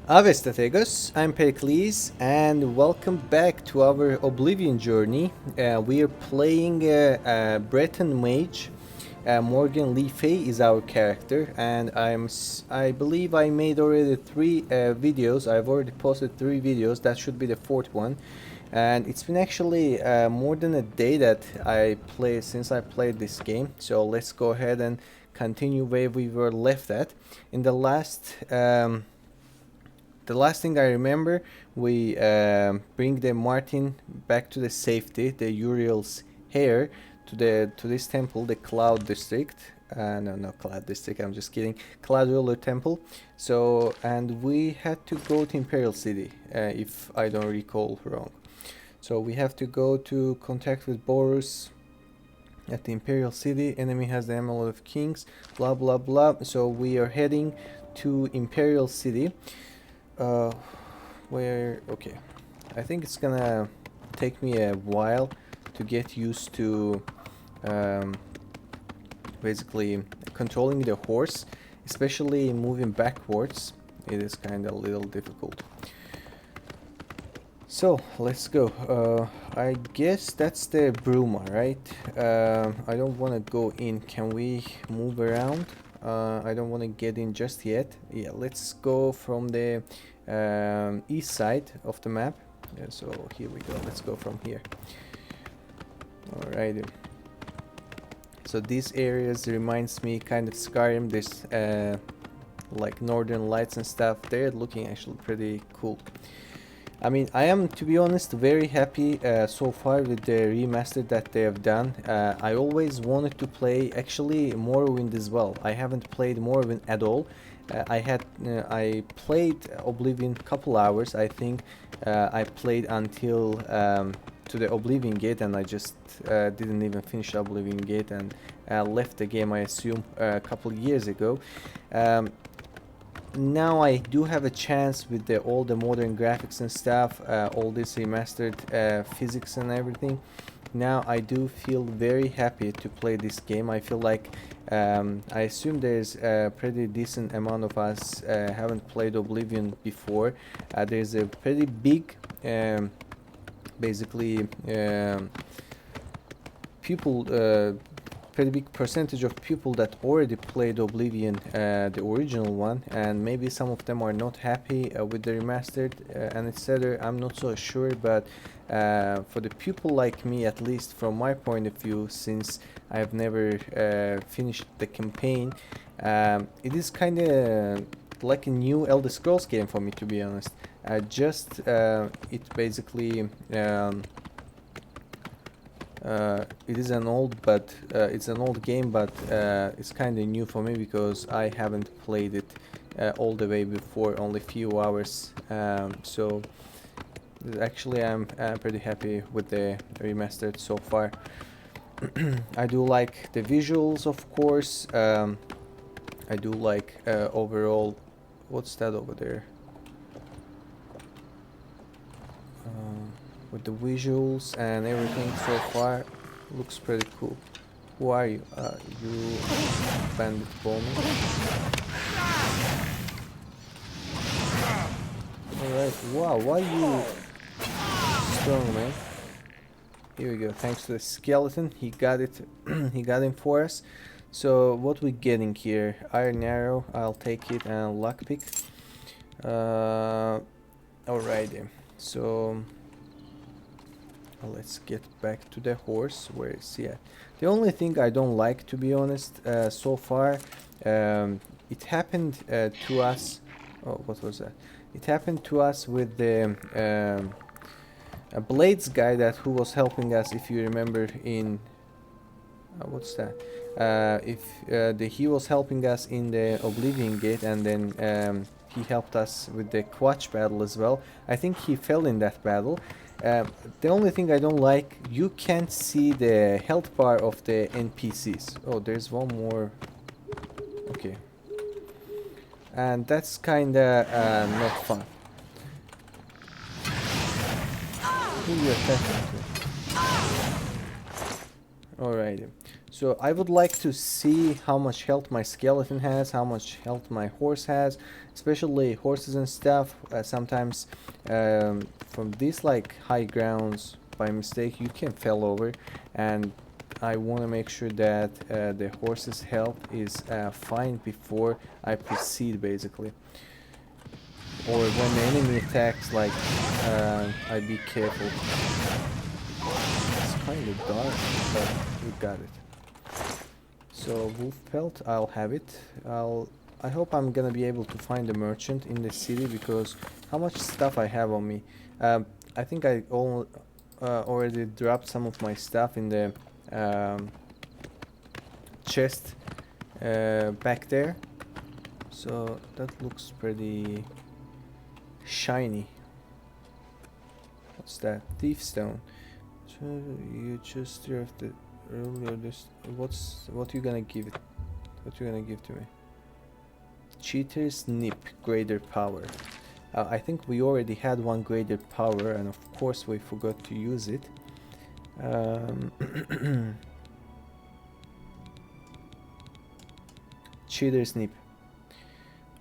Ave strategos, I'm Pericles and welcome back to our Oblivion journey. We are playing Breton mage. Morgan Lee Fay is our character, and I believe I made already three videos. I've already posted three videos. That should be the fourth one. And it's been actually more than a day that since I played this game. So let's go ahead and continue where we were left at. In the last thing I remember, we bring the Martin back to the safety, the Uriel's hair, to this temple, the Cloud District. No, not Cloud District. I'm just kidding. Cloud Ruler Temple. So, and we had to go to Imperial City, if I don't recall wrong. So we have to go to contact with Boris at the Imperial City. Enemy has the Emerald of Kings. Blah blah blah. So we are heading to Imperial City. Okay, I think it's gonna take me a while to get used to basically controlling the horse, especially moving backwards. It is kind of a little difficult. So let's go. I guess that's the Bruma, right? I don't want to go in. Can we move around? I don't want to get in just yet. Yeah, let's go from the east side of the map. Yeah, so here we go. Let's go from here. Alrighty. So these areas reminds me kind of Skyrim. This like northern lights and stuff. They're looking actually pretty cool. I mean, I am, to be honest, very happy so far with the remaster that they have done. I always wanted to play actually Morrowind as well. I haven't played Morrowind at all. I played Oblivion couple hours. I think I played until to the Oblivion Gate, and I just didn't even finish Oblivion Gate and left the game, I assume, a couple years ago. Now I do have a chance with all the modern graphics and stuff, all this remastered physics and everything. Now I do feel very happy to play this game. I feel like I assume there's a pretty decent amount of us haven't played Oblivion before. There's a pretty big basically pretty big percentage of people that already played Oblivion, the original one, and maybe some of them are not happy with the remastered and etc. I'm not so sure, but for the people like me, at least from my point of view, since I have never finished the campaign, it is kind of like a new Elder Scrolls game for me, to be honest. It basically it is an old, but it's an old game, but it's kind of new for me because I haven't played it all the way before, only few hours. So actually, I'm pretty happy with the remastered so far. I do like the visuals, of course. I do like overall. What's that over there? With the visuals and everything so far, looks pretty cool. Who are you? You bandit bowman. Alright, wow, why you strong, man? Here we go, thanks to the skeleton, he got it, he got him for us. So what we getting here? Iron arrow, I'll take it, and lockpick. Alrighty, so let's get back to the horse. Where is he at? The only thing I don't like, to be honest, so far, it happened to us. Oh, what was that? It happened to us with the Blades guy who was helping us. If you remember, in what's that? He was helping us in the Oblivion Gate, and then he helped us with the Quatch battle as well. I think he fell in that battle. The only thing I don't like, you can't see the health bar of the NPCs. Oh, there's one more. Okay. And that's kinda not fun. Who are you attacking to? Alrighty. So I would like to see how much health my skeleton has, how much health my horse has, especially horses and stuff. Sometimes from these like high grounds, by mistake, you can fall over, and I want to make sure that the horse's health is fine before I proceed, basically. Or when the enemy attacks, like, I be careful. It's kind of dark, but we got it. So wolf pelt, I'll have it. I hope I'm gonna be able to find a merchant in the city, because how much stuff I have on me. I think I already dropped some of my stuff in the chest back there. So that looks pretty shiny. What's that? Thief stone. So you just have to earlier this. What you gonna give it? What you gonna give to me? Cheater's nip, greater power. I think we already had one greater power, and of course we forgot to use it. Cheater's nip.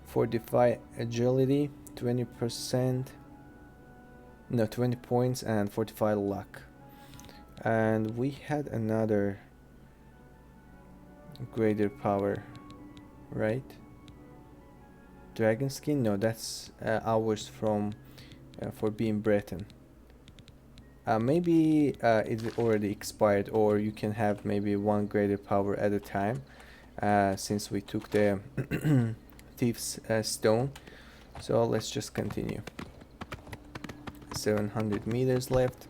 Fortify agility, 20%. No, 20 points, and fortify luck. And we had another greater power, right? Dragon skin? No, that's ours from for being Breton. Maybe it already expired, or you can have maybe one greater power at a time, since we took the thief's stone. So let's just continue. 700 meters left.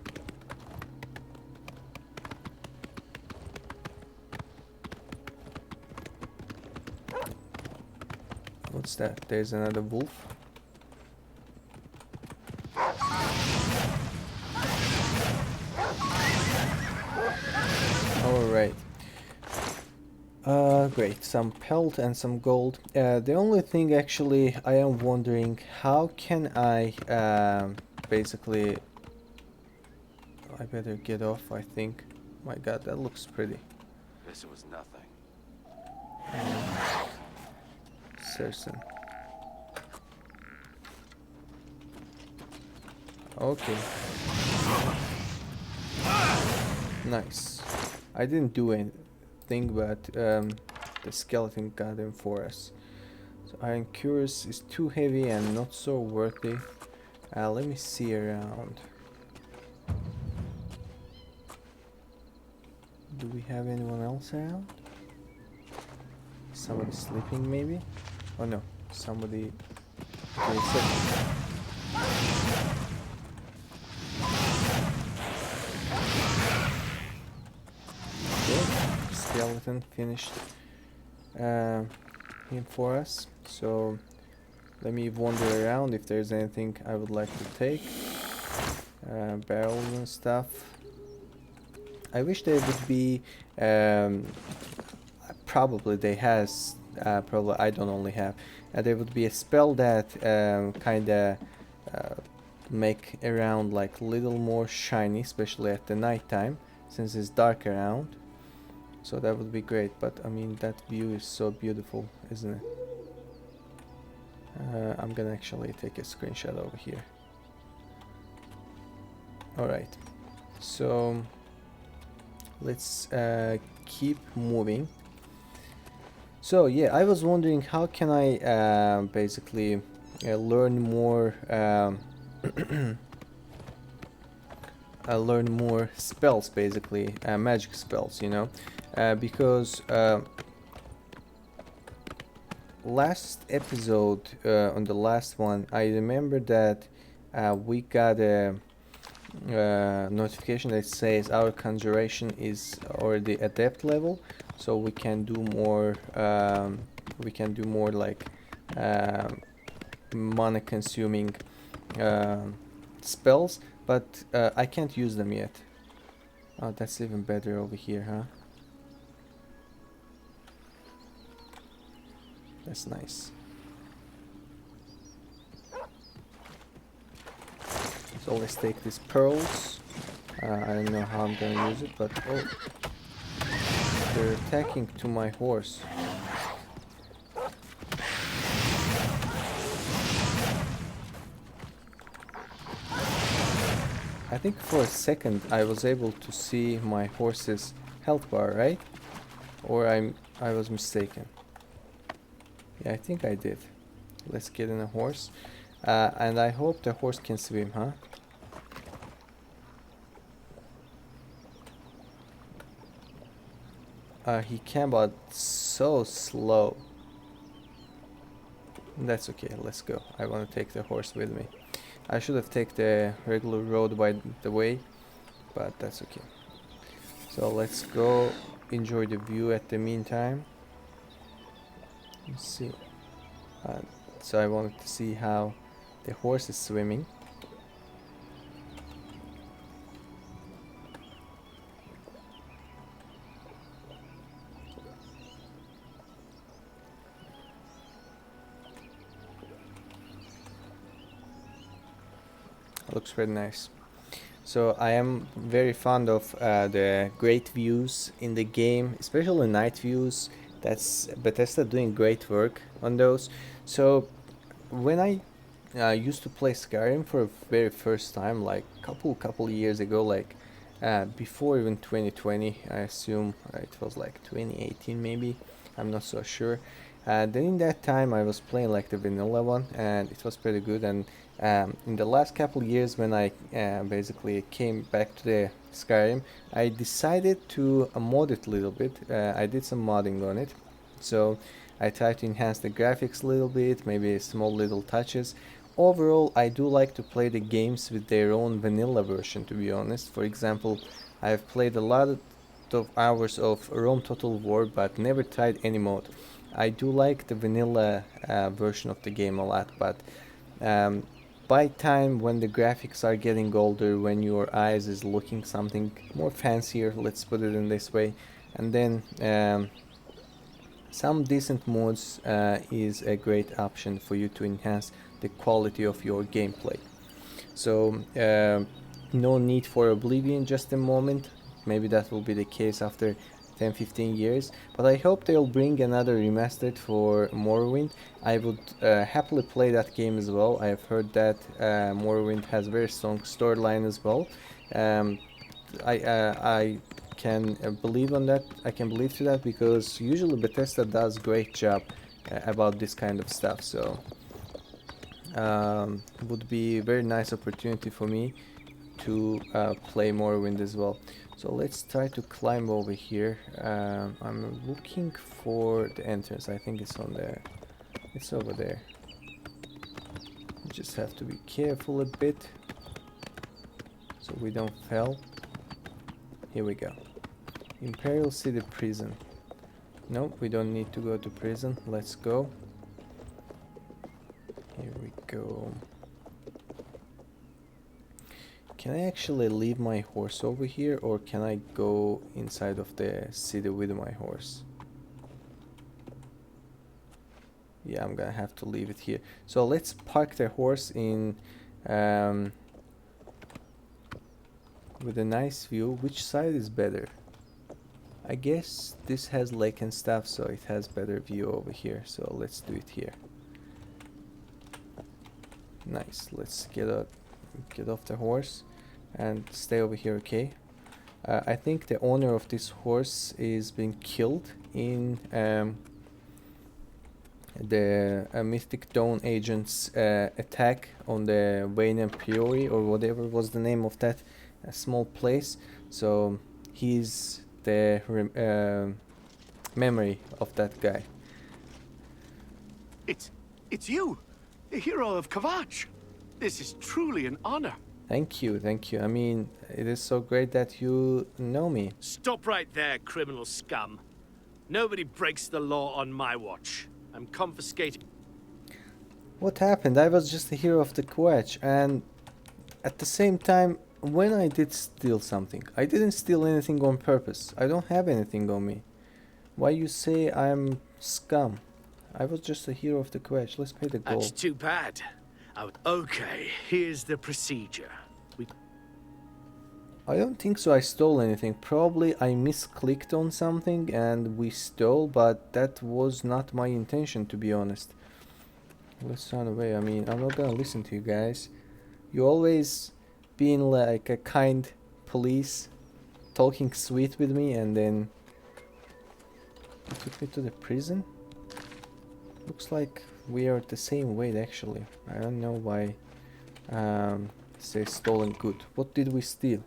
What's that? There's another wolf. Alright. Great. Some pelt and some gold. The only thing actually I am wondering, how can I basically... I better get off, I think. My god, that looks pretty. This was nothing. Certain. Okay. Nice. I didn't do anything, but the skeleton got him for us. So Iron Curious is too heavy and not so worthy. Let me see around. Do we have anyone else around? Somebody sleeping maybe? Oh no, somebody... Skeleton finished him for us. So let me wander around if there's anything I would like to take. Barrels and stuff. I wish there would be probably they has probably I don't only have there would be a spell that kinda make around like little more shiny, especially at the night time, since it's dark around. So that would be great, but I mean that view is so beautiful, isn't it? I'm gonna actually take a screenshot over here. Alright, so let's keep moving. So yeah, I was wondering how can I basically learn more learn more spells, basically magic spells, you know, because last episode, on the last one, I remember that we got a notification that says our conjuration is already at depth level, so we can do more like mana consuming spells, but I can't use them yet. Oh, that's even better over here, huh? That's nice. So let's take these pearls. I don't know how I'm gonna use it, but oh. They're attacking to my horse. I think for a second I was able to see my horse's health bar, right? Or I was mistaken. Yeah, I think I did. Let's get in a horse. And I hope the horse can swim, huh? He can, but so slow. That's okay, let's go. I want to take the horse with me. I should have taken the regular road by the way, but that's okay. So let's go enjoy the view at the meantime. Let's see. So I wanted to see how the horse is swimming. Looks very nice. So I am very fond of the great views in the game, especially night views. That's Bethesda doing great work on those. So when I used to play Skyrim for the very first time, like couple years ago, like before even 2020, I assume it was like 2018 maybe. I'm not so sure. Then in that time I was playing like the vanilla one, and it was pretty good. And in the last couple years, when I basically came back to the Skyrim, I decided to mod it a little bit. I did some modding on it, so I tried to enhance the graphics a little bit, maybe small little touches. Overall, I do like to play the games with their own vanilla version, to be honest. For example, I've played a lot of hours of Rome Total War, but never tried any mod. I do like the vanilla version of the game a lot, but by time when the graphics are getting older, when your eyes is looking something more fancier, let's put it in this way, and then some decent mods is a great option for you to enhance the quality of your gameplay. So no need for Oblivion just a moment. Maybe that will be the case after 10-15 years, but I hope they'll bring another remastered for Morrowind. I would happily play that game as well. I have heard that Morrowind has very strong storyline as well. I can believe on that. I can believe to that because usually Bethesda does great job about this kind of stuff. So would be a very nice opportunity for me to play Morrowind as well. So let's try to climb over here. I'm looking for the entrance. I think it's on there. It's over there. You just have to be careful a bit so we don't fail. Here we go. Imperial City Prison. Nope, we don't need to go to prison. Let's go. Here we go. Can I actually leave my horse over here, or can I go inside of the city with my horse? Yeah, I'm gonna have to leave it here. So let's park the horse in with a nice view. Which side is better? I guess this has lake and stuff, so it has better view over here. So let's do it here. Nice. Let's get off the horse and stay over here, okay? I think the owner of this horse is being killed in the Mythic Dawn agents attack on the Wayne and Priori, or whatever was the name of that small place. So he's the memory of that guy. It's you, the hero of Kvatch. This is truly an honor. Thank you, thank you. I mean, it is so great that you know me. Stop right there, criminal scum. Nobody breaks the law on my watch. I'm confiscating. What happened? I was just a hero of the Quetch, and at the same time, when I did steal something, I didn't steal anything on purpose. I don't have anything on me. Why you say I'm scum? I was just a hero of the Quetch. Let's pay the gold. That's too bad. Okay, here's the procedure. I don't think so I stole anything. Probably I misclicked on something and we stole, but that was not my intention, to be honest. Let's run away. I mean, I'm not gonna listen to you guys. You always being like a kind police, talking sweet with me, and then you took me to the prison? Looks like we are the same weight actually. I don't know why say stolen good. What did we steal?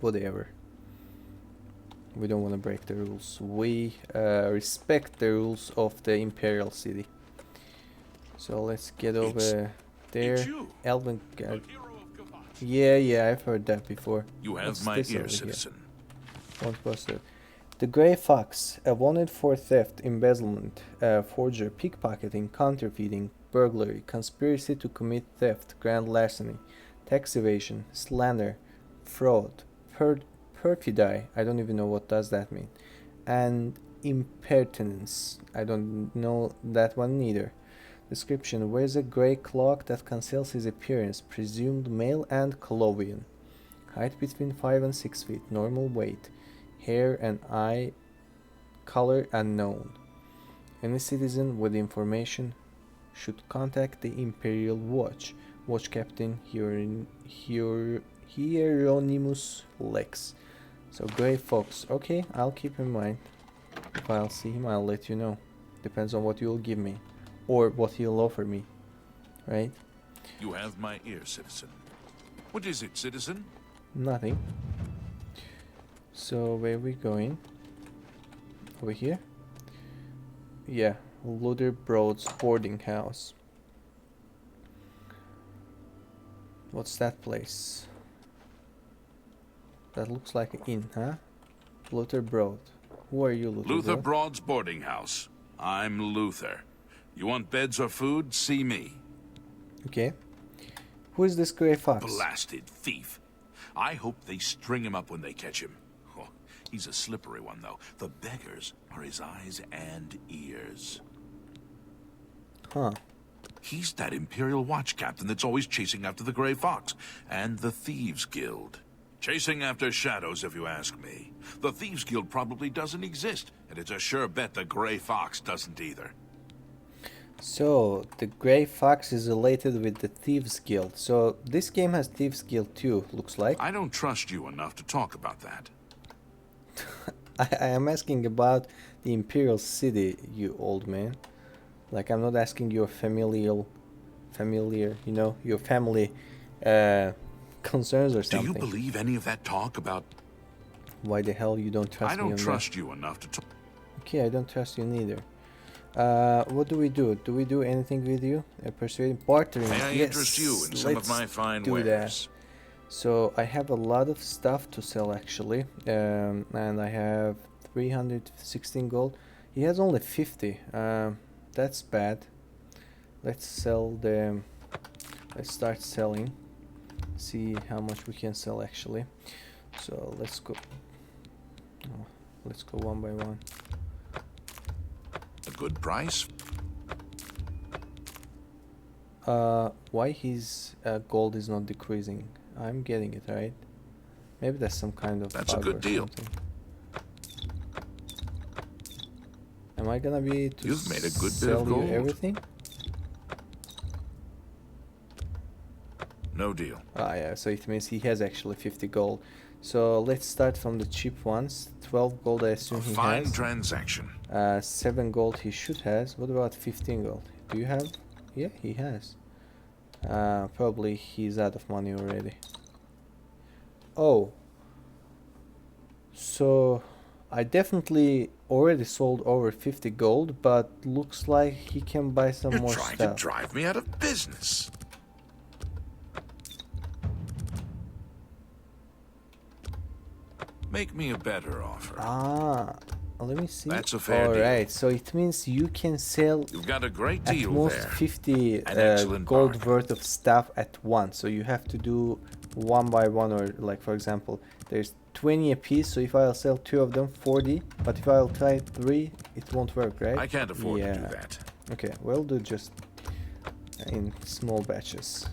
Whatever. We don't want to break the rules. We respect the rules of the Imperial City. So let's get over there. Elven God. Yeah, I've heard that before. You have What's my this ear, over here? citizen. What's posted? The Grey Fox, wanted for theft, embezzlement, forgery, pickpocketing, counterfeiting, burglary, conspiracy to commit theft, grand larceny, tax evasion, slander, fraud, perfidy, I don't even know what does that mean, and impertinence. I don't know that one neither. Description: wears a grey cloak that conceals his appearance, presumed male and Colovian. Height between 5 and 6 feet, normal weight. Hair and eye color unknown. Any citizen with information should contact the Imperial Watch. Watch Captain Hieronymus Lex. So Grey Fox. Okay, I'll keep in mind. If I'll see him, I'll let you know. Depends on what you'll give me. Or what he'll offer me. Right? You have my ear, citizen. What is it, citizen? Nothing. So where are we going? Over here? Yeah, Luther Broad's boarding house. What's that place? That looks like an inn, huh? Luther Broad. Who are you, Luther? Luther Broad? Broad's boarding house. I'm Luther. You want beds or food? See me. Okay. Who is this Grey Fox? Blasted thief. I hope they string him up when they catch him. Oh, he's a slippery one, though. The beggars are his eyes and ears. Huh. He's that Imperial Watch captain that's always chasing after the Grey Fox and the Thieves Guild. Chasing after shadows, if you ask me. The Thieves Guild probably doesn't exist, and it's a sure bet the Grey Fox doesn't either. So, the Grey Fox is related with the Thieves Guild. So, this game has Thieves Guild too, looks like. I don't trust you enough to talk about that. I am asking about the Imperial City, you old man. Like, I'm not asking your familiar, you know, your family concerns or Do something. you believe any of that talk about... Why the hell you don't trust I me don't on trust you enough to talk... that? Okay, I don't trust you neither. What do we do? Do we do anything with you? Persuading, bartering. May I Yes, interest you in some of let's my fine do wares? that. So I have a lot of stuff to sell actually, and I have 316 gold. He has only 50. That's bad. Let's sell the. Let's start selling. See how much we can sell actually. So let's go. Oh, let's go one by one. A good price? Why his gold is not decreasing? I'm getting it, right? Maybe that's some kind of That's a bug good or deal. something. Am I gonna be to You've made a good bit sell of you gold. everything? No deal. Ah, yeah, so it means he has actually 50 gold. So let's start from the cheap ones. 12 gold I assume A he fine has. transaction. 7 gold he should has. What about 15 gold? Do you have? Yeah, he has. Probably he's out of money already. Oh. So I definitely already sold over 50 gold, but looks like he can buy some You're more trying stuff. to drive me out of business. Make me a better offer. Ah, let me see. That's a fair deal. Alright, so it means you can sell You've got a great at deal most there. 50 An excellent gold bargain. worth of stuff at once. So you have to do one by one, or like for example, there's 20 a piece. So if I'll sell 2 of them, 40. But if I'll try 3, it won't work, right? I can't afford to Yeah. do that. Okay, we'll do just in small batches.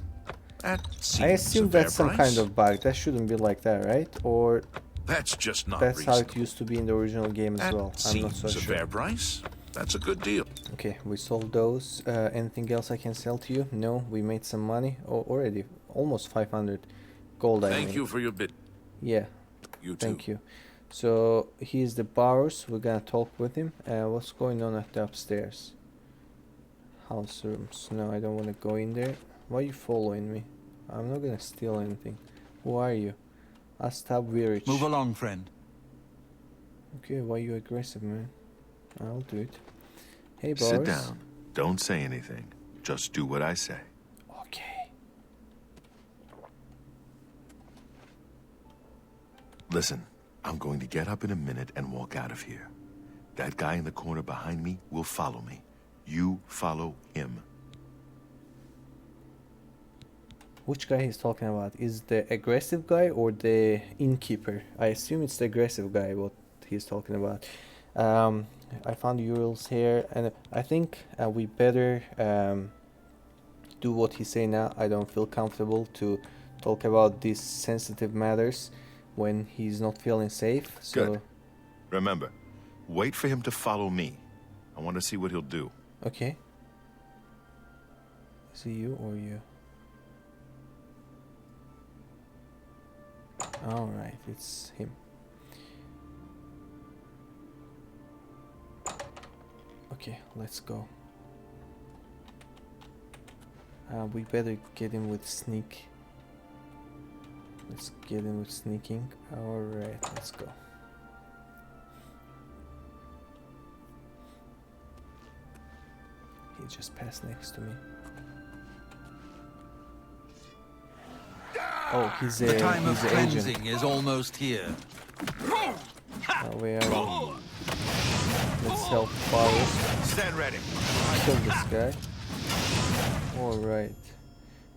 That I seems assume a fair that's some price. kind of bug. That shouldn't be like that, right? Or That's just not that's how reasonable. it used to be in the original game as That well. I'm not seems so a sure. fair price. That's a good deal. Okay, we sold those. Anything else I can sell to you? No, we made some money. Oh, already almost 500 gold. I Thank made. you for your bit. Yeah, You too. thank you. So he's the Bowers. We're gonna talk with him. What's going on at the upstairs? House rooms. No, I don't want to go in there. Why are you following me? I'm not gonna steal anything. Who are you? Astab Virich. Move along, friend. Okay, why you aggressive, man? I'll do it. Hey, Boris. Sit down. Don't say anything. Just do what I say. Okay. Listen, I'm going to get up in a minute and walk out of here. That guy in the corner behind me will follow me. You follow him. Which guy he's talking about? Is the aggressive guy or the innkeeper? I assume it's the aggressive guy what he's talking about. I found URLs here, and I think we better do what he say now. I don't feel comfortable to talk about these sensitive matters when he's not feeling safe. So Good. Remember, wait for him to follow me. I want to see what he'll do. okay. Is it you or you? Alright, it's him. Okay, let's go. We better get in with sneak. Let's get in with sneaking. Alright, let's go. He just passed next to me. Oh, he's a The time of he's an agent. cleansing is almost here. Where are we? Let's help Boris. Stand ready. Kill this guy. Alright.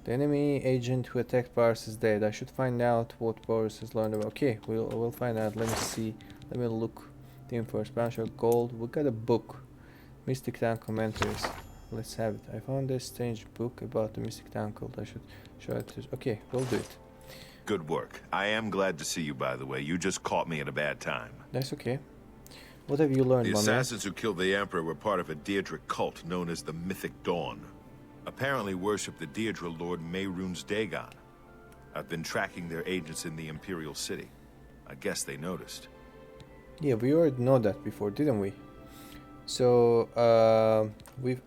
The enemy agent who attacked Boris is dead. I should find out what Boris has learned about. Okay, we'll find out. Let me see. Let me look. The info, bunch of gold. We got a book. Mystic Town Commentaries. Let's have it. I found a strange book about the Mystic Town cult. I should show it to... Okay, we'll do it. Good work. I am glad to see you, by the way. You just caught me at a bad time. That's okay. What have you learned, The my man? assassins who killed the Emperor were part of a Daedric cult known as the Mythic Dawn. Apparently worshipped the Daedra Lord Mehrunes Dagon. I've been tracking their agents in the Imperial City. I guess they noticed. Yeah, we already know that before, didn't we? So,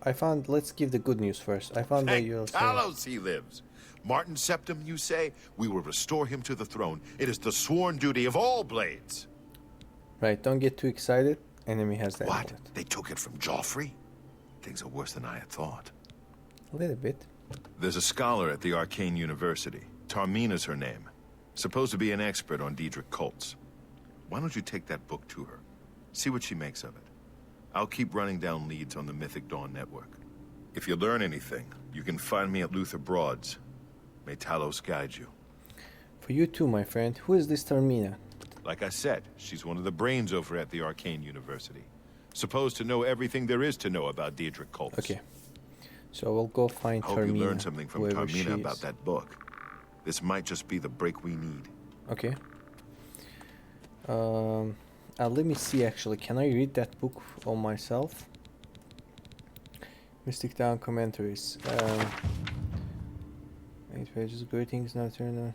I found... Let's give the good news first. I found that Thank you'll say... Talos he lives. Martin Septim, you say? We will restore him to the throne. It is the sworn duty of all blades. Right, don't get too excited. Enemy has that. What? bullet. They took it from Joffrey? Things are worse than I had thought. A little bit. There's a scholar at the Arcane University. Tarmina's her name. Supposed to be an expert on Daedric cults. Why don't you take that book to her? See what she makes of it. I'll keep running down leads on the Mythic Dawn network. If you learn anything, you can find me at Luther Broad's. May Talos guide you. For you too, my friend. Who is this Tarmina? Like I said, she's one of the brains over at the Arcane University. Supposed to know everything there is to know about Daedric cults. Okay. So we'll go find Hope Tarmina. you learned something from whoever she Tarmina about is. that book. This might just be the break we need. Okay. Let me see actually. Can I read that book on myself? Mystic Town Commentaries. 8 pages. Greetings, Nocturne.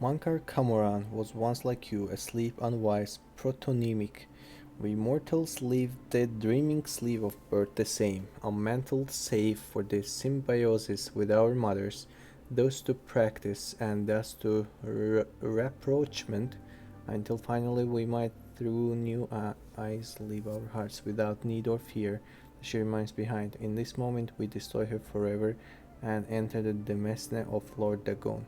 Mankar Camoran was once like you, asleep, unwise, protonymic. We mortals live the dreaming sleep of birth the same, unmantled save for the symbiosis with our mothers, thus to practice and thus to rapprochement, until finally we might through new eyes leave our hearts without need or fear she remains behind. In this moment we destroy her forever and enter the demesne of Lord Dagon.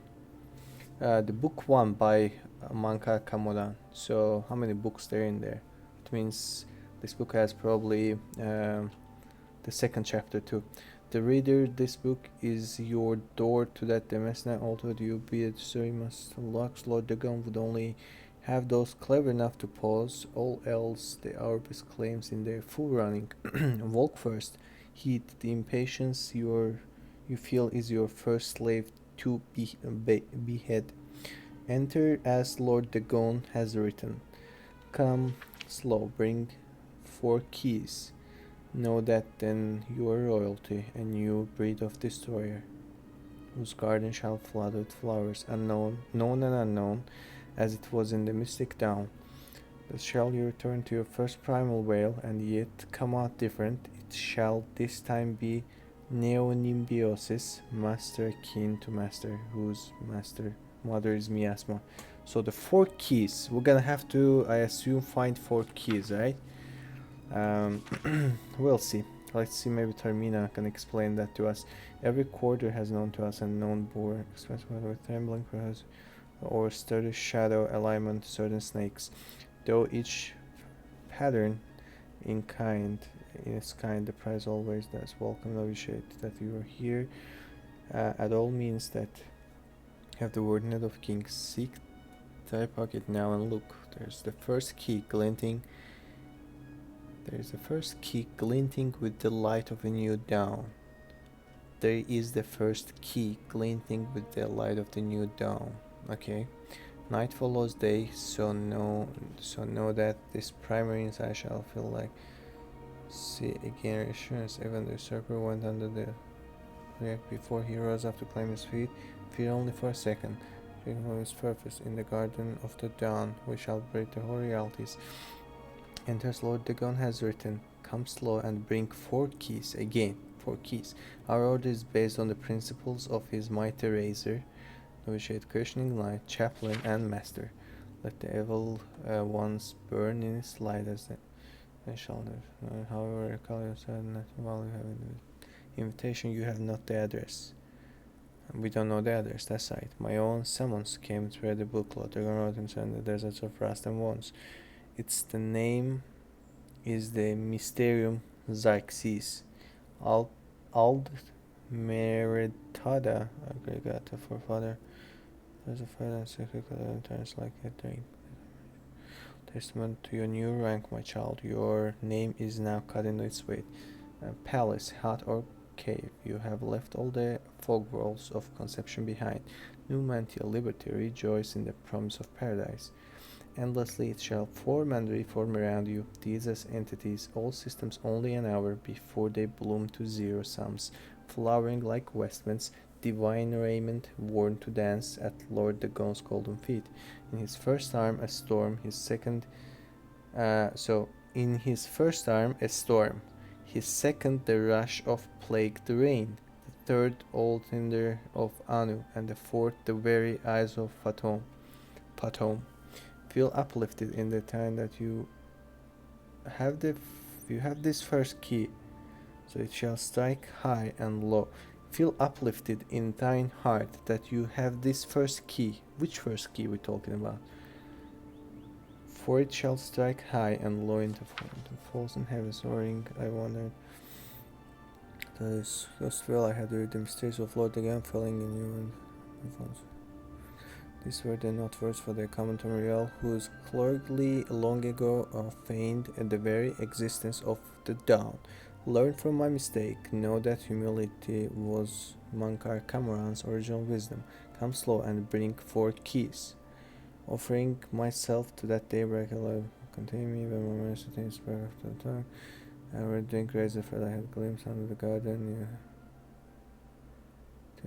The book 1 by Manka Kamodan. So how many books there in there? It means this book has probably the second chapter too. The reader, this book is your door to that demesne. Although you be a story must locks Lord Dagon would only have those clever enough to pause. All else the Arbus claims in their full running. Walk first. Heed the impatience you feel is your first slave to behead. Enter as Lord Dagon has written. Come slow, bring 4 keys. Know that then you are royalty, a new breed of destroyer, whose garden shall flood with flowers, unknown, known and unknown, as it was in the mystic dawn. Thus shall you return to your first primal veil, and yet come out different. It shall this time be Neonimbiosis, master kin to master, whose master mother is Miasma. So the 4 keys, we're gonna have to, I assume, find 4 keys, right? We'll see. Let's see, maybe Termina can explain that to us. Every quarter has known to us and known bore, expressed with trembling perhaps, or sturdy shadow alignment to certain snakes. Though each pattern in its kind, the prize always does welcome novitiate that you are here. At all means that have the word net of king. Seek thy pocket now and look. There's the first key glinting. There's the first key glinting with the light of a new dawn. There is the first key glinting with the light of the new dawn. Okay. Night follows day, so know that this primary inside shall feel like. See again assurance. Even the usurper went under the react before he rose up to claim his feet. Fear only for a second. Drinking from his purpose in the garden of the dawn, we shall break the whole realities. Enters Lord Dagon has written. Come slow and bring 4 keys. Again, 4 keys. Our order is based on the principles of his mighty razor, novitiate, questioning light, chaplain, and master. Let the evil ones burn in its light as they shall live. However, recall yourself not while you have an invitation, you have not the address. We don't know the address, that's right. My own summons came through the booklet. Dagon wrote himself in the deserts of Rust and Wands. Its the name is the Mysterium Xerxes. Ald Meritada aggregata for father. There's a father and sacred turns like a drink. Testament to your new rank, my child. Your name is now cut into its weight. Palace, hut, or cave. You have left all the fog worlds of conception behind. New Mantia, liberty, rejoice in the promise of paradise. Endlessly it shall form and reform around you, these as entities, all systems only an hour before they bloom to zero sums, flowering like vestments, divine raiment, worn to dance at Lord Dagon's golden feet. In his first arm a storm, his second in his first arm a storm, his second the rush of plagued rain, the third old thunder of Anu, and the fourth the very eyes of Fatum. Feel uplifted in the time that you have this first key, so it shall strike high and low. Feel uplifted in thine heart that you have this first key. Which first key we talking about? For it shall strike high and low into falls in heaven soaring. I wondered. That is just well I had read the mysteries of Lord again falling in you and these were the not words for the common Tamriel, whose clergy long ago feigned the very existence of the dawn. Learn from my mistake, know that humility was Mankar Cameron's original wisdom. Come slow and bring 4 keys. Offering myself to that daybreak alive, continue me when my mercy in spirit of the tongue. I would drink razor for I had glimpsed under the garden.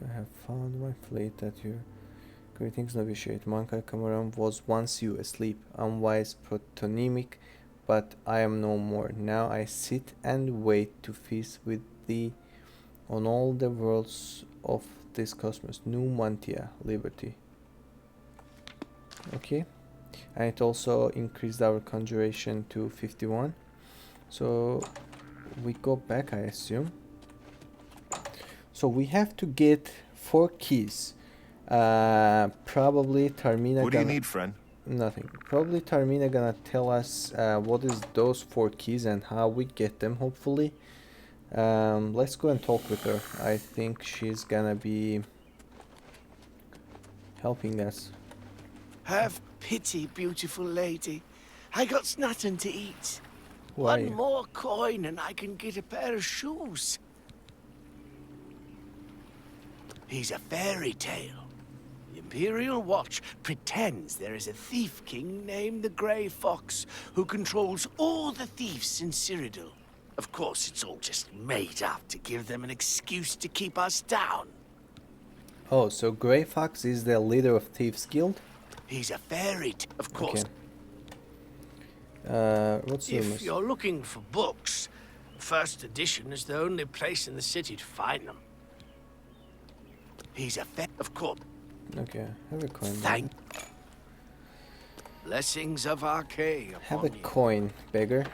You have found my fleet that you. Greetings, novitiate. Mankar Cameron was once you asleep, unwise, protonymic, but I am no more. Now I sit and wait to feast with thee on all the worlds of this cosmos. New Mantia, liberty. Okay, and it also increased our conjuration to 51. So we go back, I assume. So we have to get 4 keys. Probably Termina. What do you need, friend? Nothing. Probably Termina gonna tell us what is those 4 keys and how we get them, hopefully. Let's go and talk with her. I think she's gonna be helping us. Have pity, beautiful lady. I got nothing to eat. Who are One you? more coin and I can get a pair of shoes. He's a fairy tale. The Imperial Watch pretends there is a thief king named the Grey Fox who controls all the thieves in Cyrodiil. Of course, it's all just made up to give them an excuse to keep us down. Oh, so Grey Fox is the leader of Thieves Guild? He's a fairy of course. Okay. What's the If you're looking for books, first edition is the only place in the city to find them. He's a of course. Okay, have a coin. Thank. Blessings of Arcane Have a upon you. coin, beggar.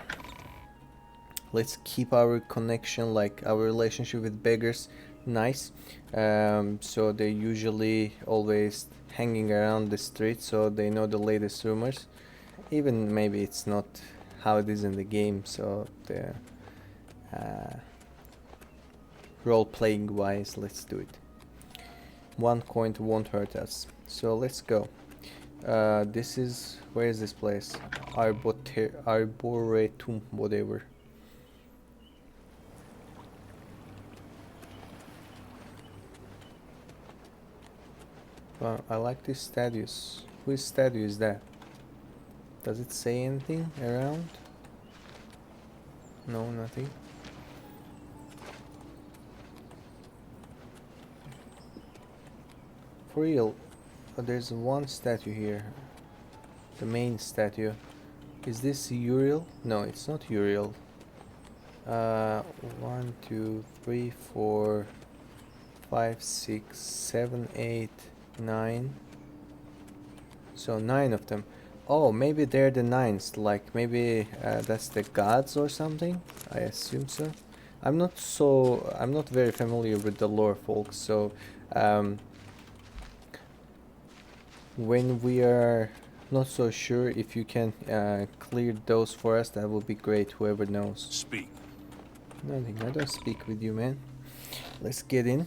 Let's keep our connection, like our relationship with beggars, nice. So they're usually always hanging around the street, so they know the latest rumors. Even maybe it's not how it is in the game, so the role-playing wise, let's do it. 1 coin won't hurt us. So let's go. This is, where is this place? Arboretum, whatever. Well, I like these statues. Whose statue is that? Does it say anything around? No, nothing. For real, there's one statue here. The main statue. Is this Uriel? No, it's not Uriel. 1, 2, 3, 4, 5, 6, 7, 8, 9. So 9 of them. Oh, maybe they're the 9s. Like maybe that's the gods or something. I assume so. I'm not very familiar with the lore, folks. So when we are not so sure, if you can clear those for us, that would be great. Whoever knows. Speak. Nothing. I don't speak with you, man. Let's get in.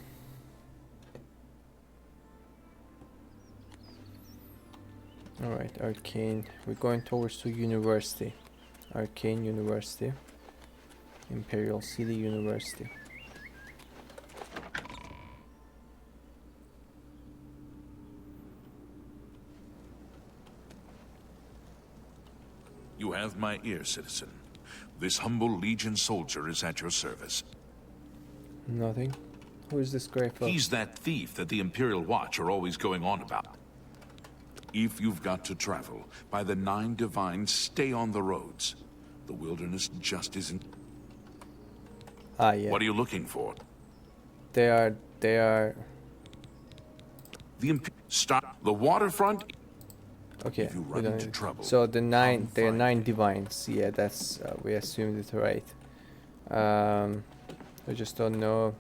Alright, Arcane. We're going towards to University. Arcane University. Imperial City University. You have my ear, citizen. This humble Legion soldier is at your service. Nothing. Who is this Grey Fox? He's that thief that the Imperial Watch are always going on about. If you've got to travel, by the 9 Divines, stay on the roads. The wilderness just isn't... Ah, yeah. What are you looking for? They are... Stop the waterfront. Okay. If you we run don't into need- trouble, So the 9, come they are find 9 me. divines. Yeah, that's we assumed it right. I just don't know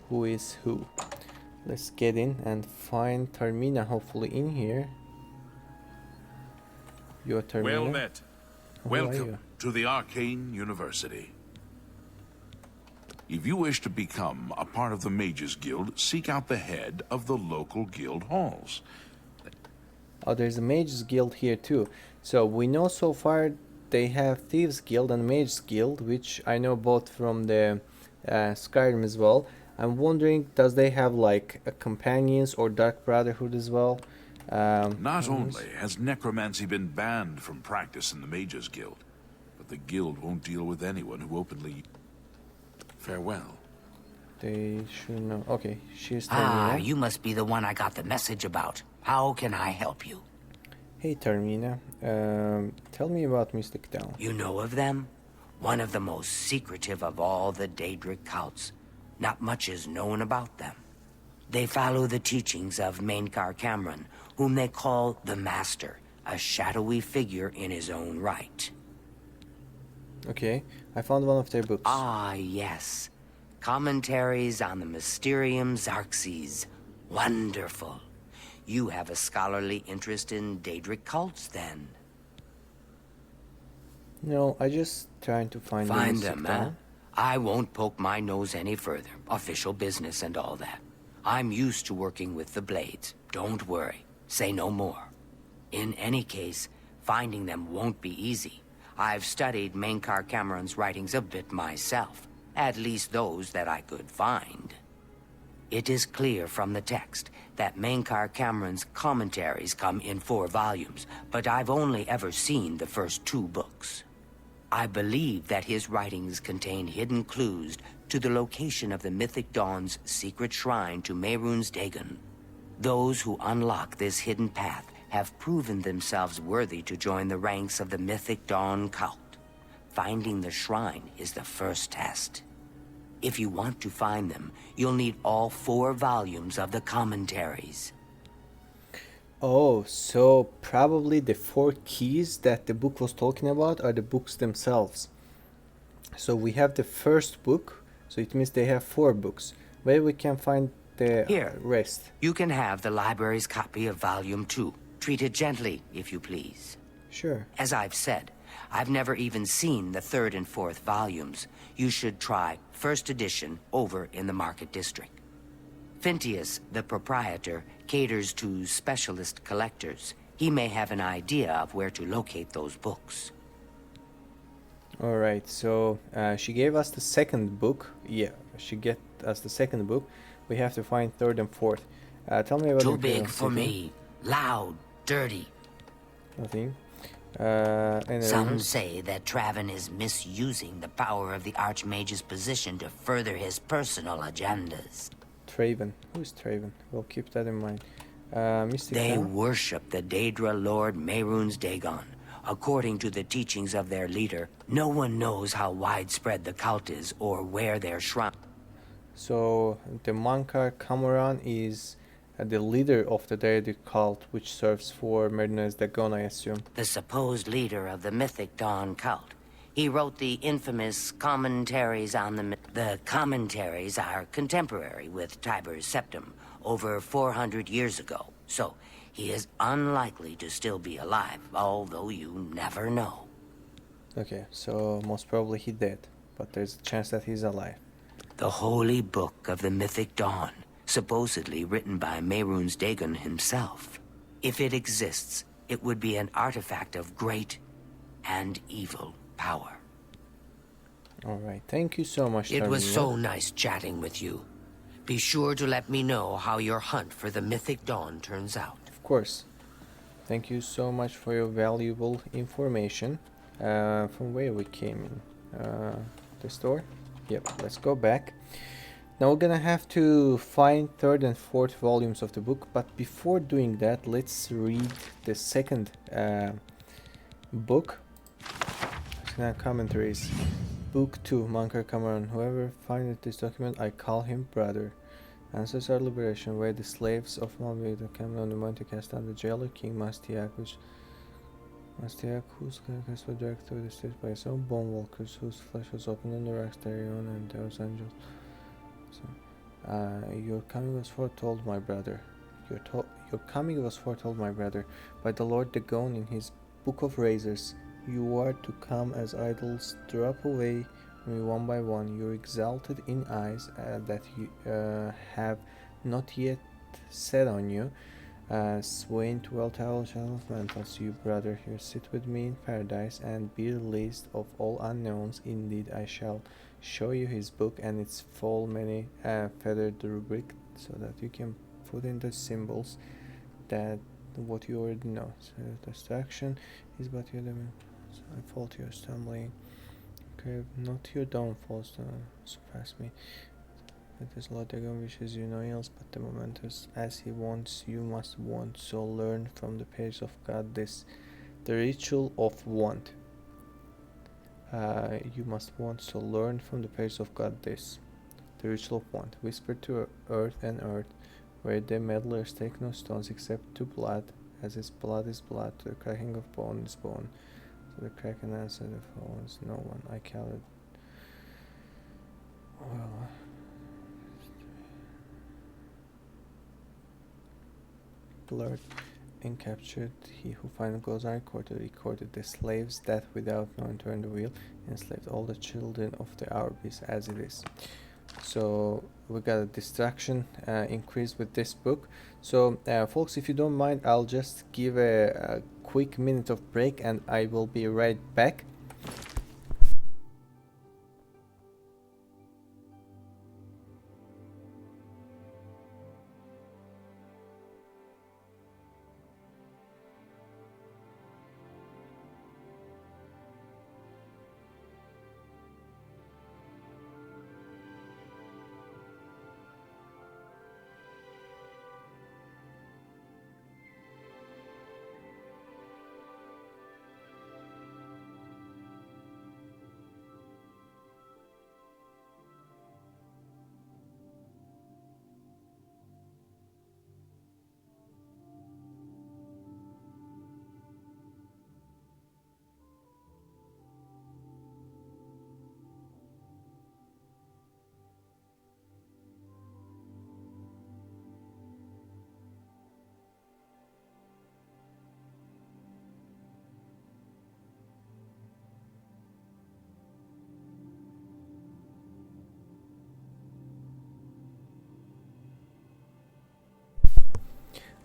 who is who. Let's get in and find Termina, hopefully in here. You're Termina. Well met. Who are you? Welcome to the Arcane University. If you wish to become a part of the Mages Guild, seek out the head of the local guild halls. Oh, there's a Mages Guild here too. So we know so far they have Thieves Guild and Mages Guild, which I know both from the Skyrim as well. I'm wondering, does they have like a companions or Dark Brotherhood as well? Not only has necromancy been banned from practice in the Mages Guild, but the guild won't deal with anyone who openly... Farewell. They should know. Okay, she's Ah, Termina. you must be the one I got the message about. How can I help you? Hey Termina, tell me about Mystic Town. You know of them? One of the most secretive of all the Daedric cults. Not much is known about them. They follow the teachings of Mainkar Cameron, whom they call the Master, a shadowy figure in his own right. Okay, I found one of their books. Ah, yes. Commentaries on the Mysterium Xarxes. Wonderful. You have a scholarly interest in Daedric cults, then? No, I just trying to find the Find Mystic them, Town. huh? I won't poke my nose any further. Official business and all that. I'm used to working with the Blades. Don't worry. Say no more. In any case, finding them won't be easy. I've studied Mainkar Cameron's writings a bit myself. At least those that I could find. It is clear from the text that Mankar Cameron's commentaries come in 4 volumes, but I've only ever seen the first 2 books. I believe that his writings contain hidden clues to the location of the Mythic Dawn's secret shrine to Mehrunes Dagon. Those who unlock this hidden path have proven themselves worthy to join the ranks of the Mythic Dawn cult. Finding the shrine is the first test. If you want to find them, you'll need all 4 volumes of the commentaries. Oh, so probably the 4 keys that the book was talking about are the books themselves. So we have the first book, so it means they have 4 books. Where we can find the Here. rest? You can have the library's copy of Volume 2. Treat it gently, if you please. Sure. As I've said, I've never even seen the 3rd and 4th volumes. You should try first edition over in the Market District. Phintius, the proprietor, caters to specialist collectors. He may have an idea of where to locate those books. Alright, so she gave us the second book. Yeah, she get us the second book. We have to find 3rd and 4th. Tell me about Too Imperial big for City. me. Loud, dirty. Nothing. And Some say that Traven is misusing the power of the Archmage's position to further his personal agendas. Traven. Who is Traven? We'll keep that in mind. Mystic They Town? worship the Daedra Lord Mehrunes Dagon. According to the teachings of their leader, no one knows how widespread the cult is or where their shrine. So the Mankar Cameron is the leader of the deity cult, which serves for Mehrunes Dagon, I assume. The supposed leader of the Mythic Dawn cult. He wrote the infamous commentaries on the commentaries are contemporary with Tiber's Septum, over 400 years ago. So he is unlikely to still be alive, although you never know. Okay, so most probably he dead, but there's a chance that he's alive. The Holy Book of the Mythic Dawn, supposedly written by Mehrunes Dagon himself. If it exists, it would be an artifact of great and evil power. Alright, thank you so much, It was Tamriel. so nice chatting with you. Be sure to let me know how your hunt for the Mythic Dawn turns out. Of course. Thank you so much for your valuable information. From where we came in? The store? Yep, let's go back. Now we're gonna have to find 3rd and 4th volumes of the book, but before doing that, let's read the second book. Commentaries. Book 2, Mankar Cameron. Whoever finds this document, I call him brother. Answers our liberation, where the slaves of Malvida Cameron the Monte cast down the jailer King Mastiak, whose carcass was dragged through the streets by his own bone walkers, whose flesh was opened on the rocks, Darion and those angels. So, your coming was foretold, my brother. Your coming was foretold, my brother, by the Lord Dagon in his Book of Razors. You are to come as idols, drop away from you one by one. You're exalted in eyes that you have not yet set on you. Swaying to well towel of mantles, you brother, here sit with me in paradise and be released of all unknowns. Indeed, I shall show you his book and its full many feathered rubric, so that you can put in the symbols that what you already know. So destruction is but your limit. So I fall to your stumbling. Okay, not your downfalls to surpass me. It is Lord Dagon wishes you no ills, but the moment is as he wants, you must want. So learn from the page of God this, the ritual of want. You must want, so learn from the page of God this, the ritual of want. Whisper to earth and earth, where the meddlers take no stones except to blood, as his blood is blood, to the cracking of bone is bone. So the crack and answer the falls no one. I counted. Well. Blurred and captured. He who finally goes recorded the slave's death without knowing to turn the wheel, and enslaved all the children of the hour beast as it is. So we got a distraction increase with this book. So folks, if you don't mind, I'll just give a quick minute of break and I will be right back.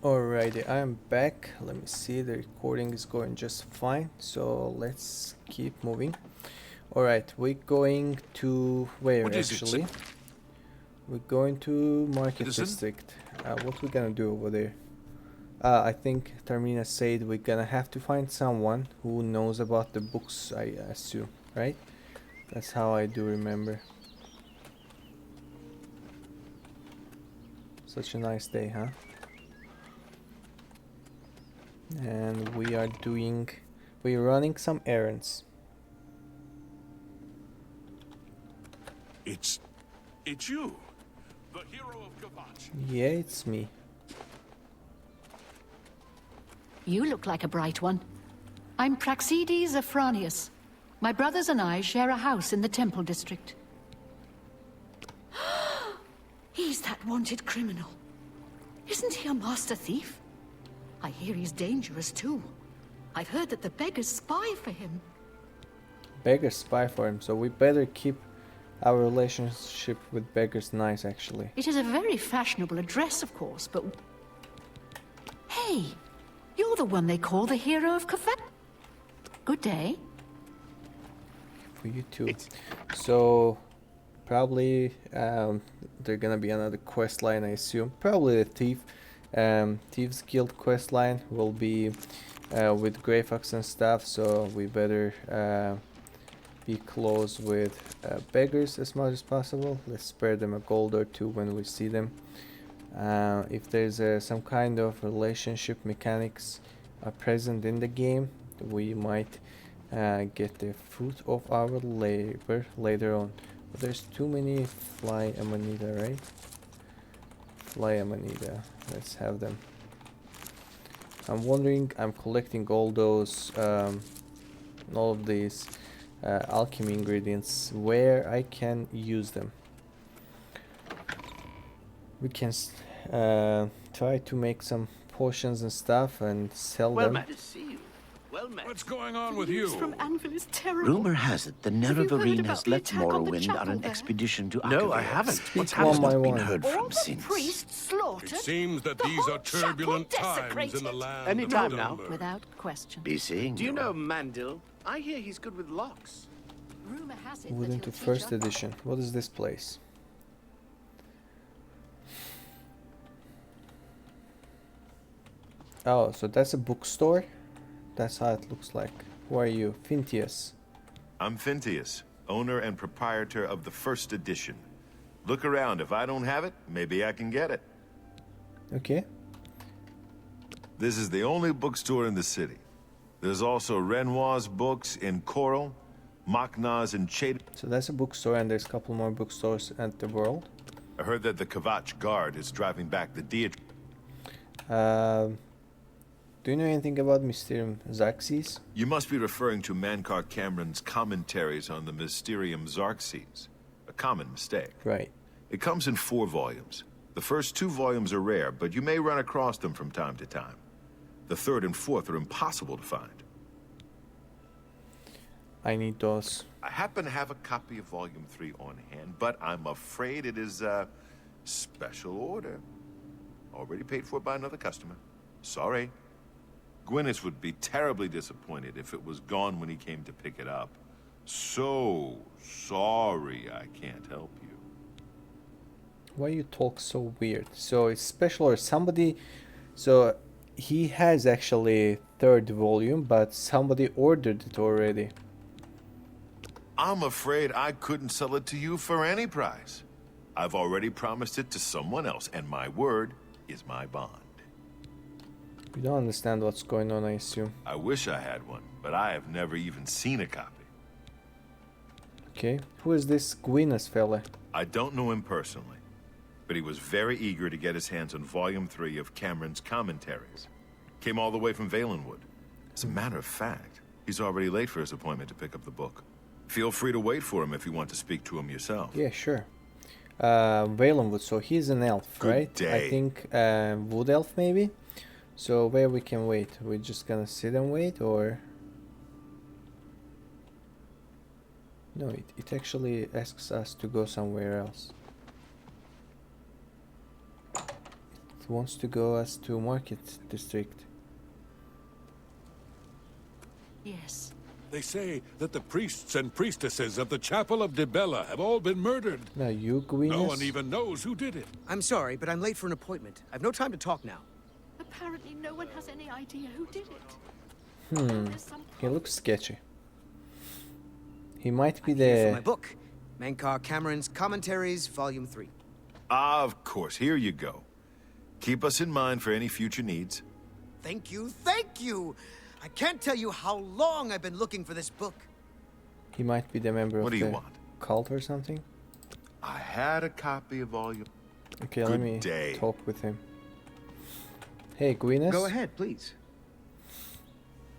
Alrighty, I am back. Let me see, the recording is going just fine, so let's keep moving. Alright, we're going to where What is it, actually? We're going to Market Citizen? District. What we gonna do over there? I think Termina said we're gonna have to find someone who knows about the books, I assume, right? That's how I do remember. Such a nice day, huh? And we're running some errands. It's you, the hero of Kvatch. Yeah, it's me. You look like a bright one. I'm Praxides Afranius. My brothers and I share a house in the Temple District. He's that wanted criminal. Isn't he a master thief? I hear he's dangerous too. I've heard that the beggars spy for him. Beggars spy for him, so we better keep our relationship with beggars nice, actually. It is a very fashionable address, of course, but... Hey! You're the one they call the hero of Kvatch. Good day. For you too. So, probably there's gonna be another quest line, I assume. Probably the thief. Thieves Guild quest line will be with Grey Fox and stuff, so we better be close with beggars as much as possible. Let's spare them a gold or two when we see them. If there's some kind of relationship mechanics present in the game, we might get the fruit of our labor later on. But there's too many fly amanita, right? Fly amanita. Let's have them. I'm wondering, I'm collecting all those, all of these alchemy ingredients where I can use them. We can try to make some potions and stuff and sell Well them. met to see you. Well met. What's going on with News you? from Anvil is terrible. Rumor has it the Have you heard Nerevarine about has the left attack on the Morrowind chapel on an there? expedition to No, I Oblivion. haven't. What's Speak one happened? by Not been one. heard All from the since. priests slaughtered. It seems that the these whole are chapel turbulent times in desecrated. the land Any of time now. Dumber. Without question. Be seeing Do you know Mandil? I hear he's good with locks. Rumor has it Wooden that to he'll teach first us- edition. What is this place? Oh, so that's a bookstore? That's how it looks like. Who are you? Fintius. I'm Fintius, owner and proprietor of the first edition. Look around. If I don't have it, maybe I can get it. Okay. This is the only bookstore in the city. There's also Renoir's books in Coral, Machna's in Chade. So that's a bookstore, and there's a couple more bookstores at the world. I heard that the Kvatch guard is driving back the Dietrich. Do you know anything about Mysterium Xerxes? You must be referring to Mankar Cameron's commentaries on the Mysterium Xerxes. A common mistake. Right. It comes in 4 volumes. The first 2 volumes are rare, but you may run across them from time to time. The 3rd and 4th are impossible to find. I need those. I happen to have a copy of Volume 3 on hand, but I'm afraid it is a special order. Already paid for by another customer. Sorry. Gwyneth would be terribly disappointed if it was gone when he came to pick it up. So sorry I can't help you. Why you talk so weird? So it's special or somebody... So he has actually 3rd volume, but somebody ordered it already. I'm afraid I couldn't sell it to you for any price. I've already promised it to someone else, and my word is my bond. You don't understand what's going on, I assume. I wish I had one, but I have never even seen a copy. Okay. Who is this Gwyneth fella? I don't know him personally, but he was very eager to get his hands on Volume 3 of Cameron's commentaries. Came all the way from Valenwood. As a matter of fact, he's already late for his appointment to pick up the book. Feel free to wait for him if you want to speak to him yourself. Yeah, sure. Valenwood, so he's an elf, Good right? day. I think wood elf maybe? So where we can wait? We're just gonna sit and wait, or... No, it actually asks us to go somewhere else. It He wants to go us to Market District. Yes. They say that the priests and priestesses of the Chapel of Dibella have all been murdered. Now you, Gwyneth? No one even knows who did it. I'm sorry, but I'm late for an appointment. I've no time to talk now. Apparently no one has any idea who did it. There's some He looks sketchy. He might be I'm here for my the... book, Menkar Cameron's Commentaries, Volume 3. Ah, of course. Here you go. Keep us in mind for any future needs. Thank you, thank you! I can't tell you how long I've been looking for this book. He might be the member What of do you the want? cult or something. I had a copy of Volume. Okay, let Good me day. talk with him. Hey, Gwyneth. Go ahead, please.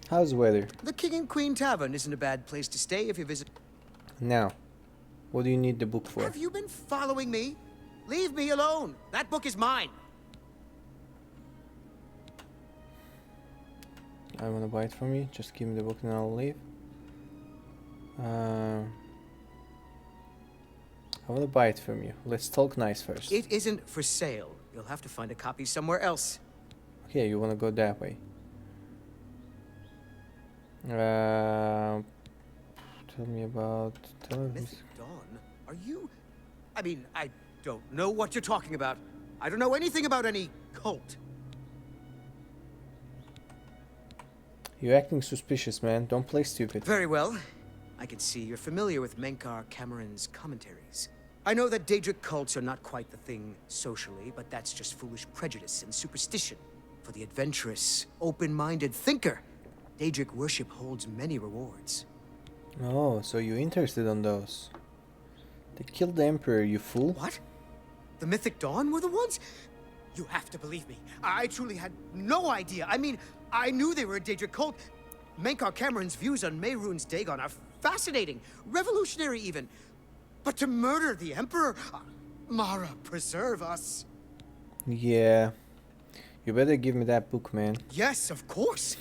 How's the weather? The King and Queen Tavern isn't a bad place to stay if you visit. Now, what do you need the book for? Have you been following me? Leave me alone. That book is mine. I want to buy it from you. Just give me the book and I'll leave. I want to buy it from you. Let's talk nice first. It isn't for sale. You'll have to find a copy somewhere else. Okay, you want to go that way. Tell me about... Mythic Dawn? Are you... I mean, I don't know what you're talking about. I don't know anything about any cult. You're acting suspicious, man. Don't play stupid. Very well. I can see you're familiar with Menkar Cameron's Commentaries. I know that Daedric cults are not quite the thing socially, but that's just foolish prejudice and superstition. For the adventurous, open-minded thinker, Daedric worship holds many rewards. Oh, so you're interested on those. They killed the Emperor, you fool. What? The Mythic Dawn were the ones? You have to believe me. I truly had no idea. I mean, I knew they were a Daedric cult. Menkar Cameron's views on Mehrunes Dagon are fascinating, revolutionary even. But to murder the Emperor? Mara, preserve us. Yeah. You better give me that book, man. Yes, of course.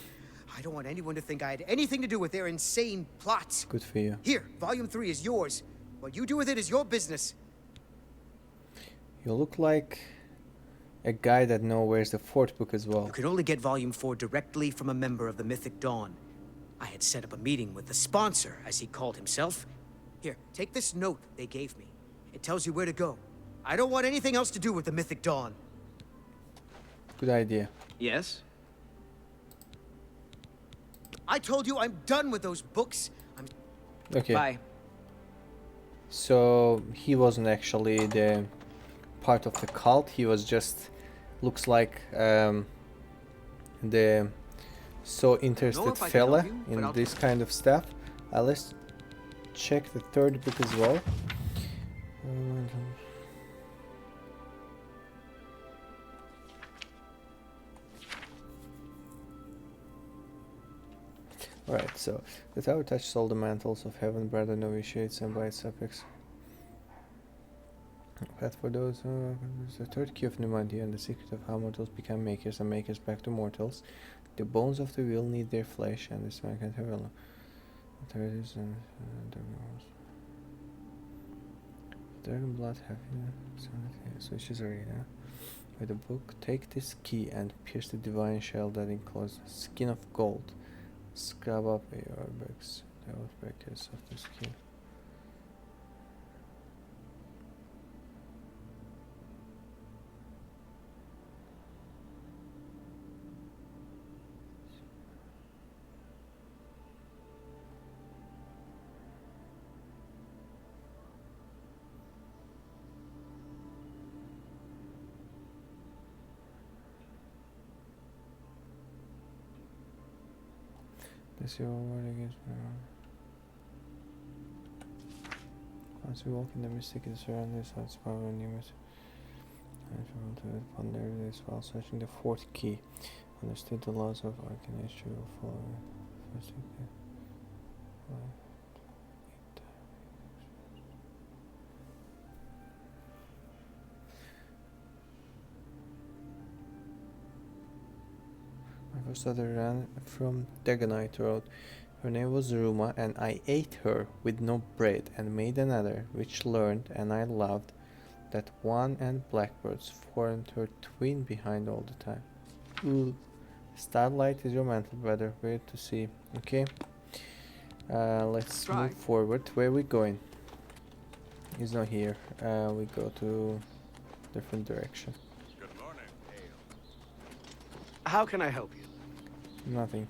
I don't want anyone to think I had anything to do with their insane plots. Good for you. Here, Volume 3 is yours. What you do with it is your business. You look like a guy that knows where's the fourth book as well. You can only get Volume 4 directly from a member of the Mythic Dawn. I had set up a meeting with the sponsor, as he called himself. Here, take this note they gave me. It tells you where to go. I don't want anything else to do with the Mythic Dawn. Good idea. Yes? I told you I'm done with those books. Okay. Bye. So he wasn't actually the part of the cult. He was just looks like the so interested if I can fella help you, but in I'll- this kind of stuff. Let's check the third book as well. Alright, so the tower touches all the mantles of heaven, brother novitiates, and by its apex. Path for those the third key of Numantia and the secret of how mortals become makers and makers back to mortals. The bones of the wheel need their flesh, and this man can't have a authorities and dragon blood happiness. Switches arena. With the book, take this key and pierce the divine shell that encloses skin of gold. Scrub up your books. The outbreakers of the skin. This your word against me. As we walk in the mystic, it surrounds us, power and numerous. And from to ponder this while searching the fourth key. Understood the laws of arcanistry will follow. First, my first daughter ran from Dagonite Road. Her name was Ruma, and I ate her with no bread, and made another, which learned, and I loved, that one and blackbirds formed her twin behind all the time. Ooh. Starlight is your mental weather. Weird to see. Okay. Let's move forward. Where are we going? He's not here. We go to different direction. Good morning. How can I help you? Nothing.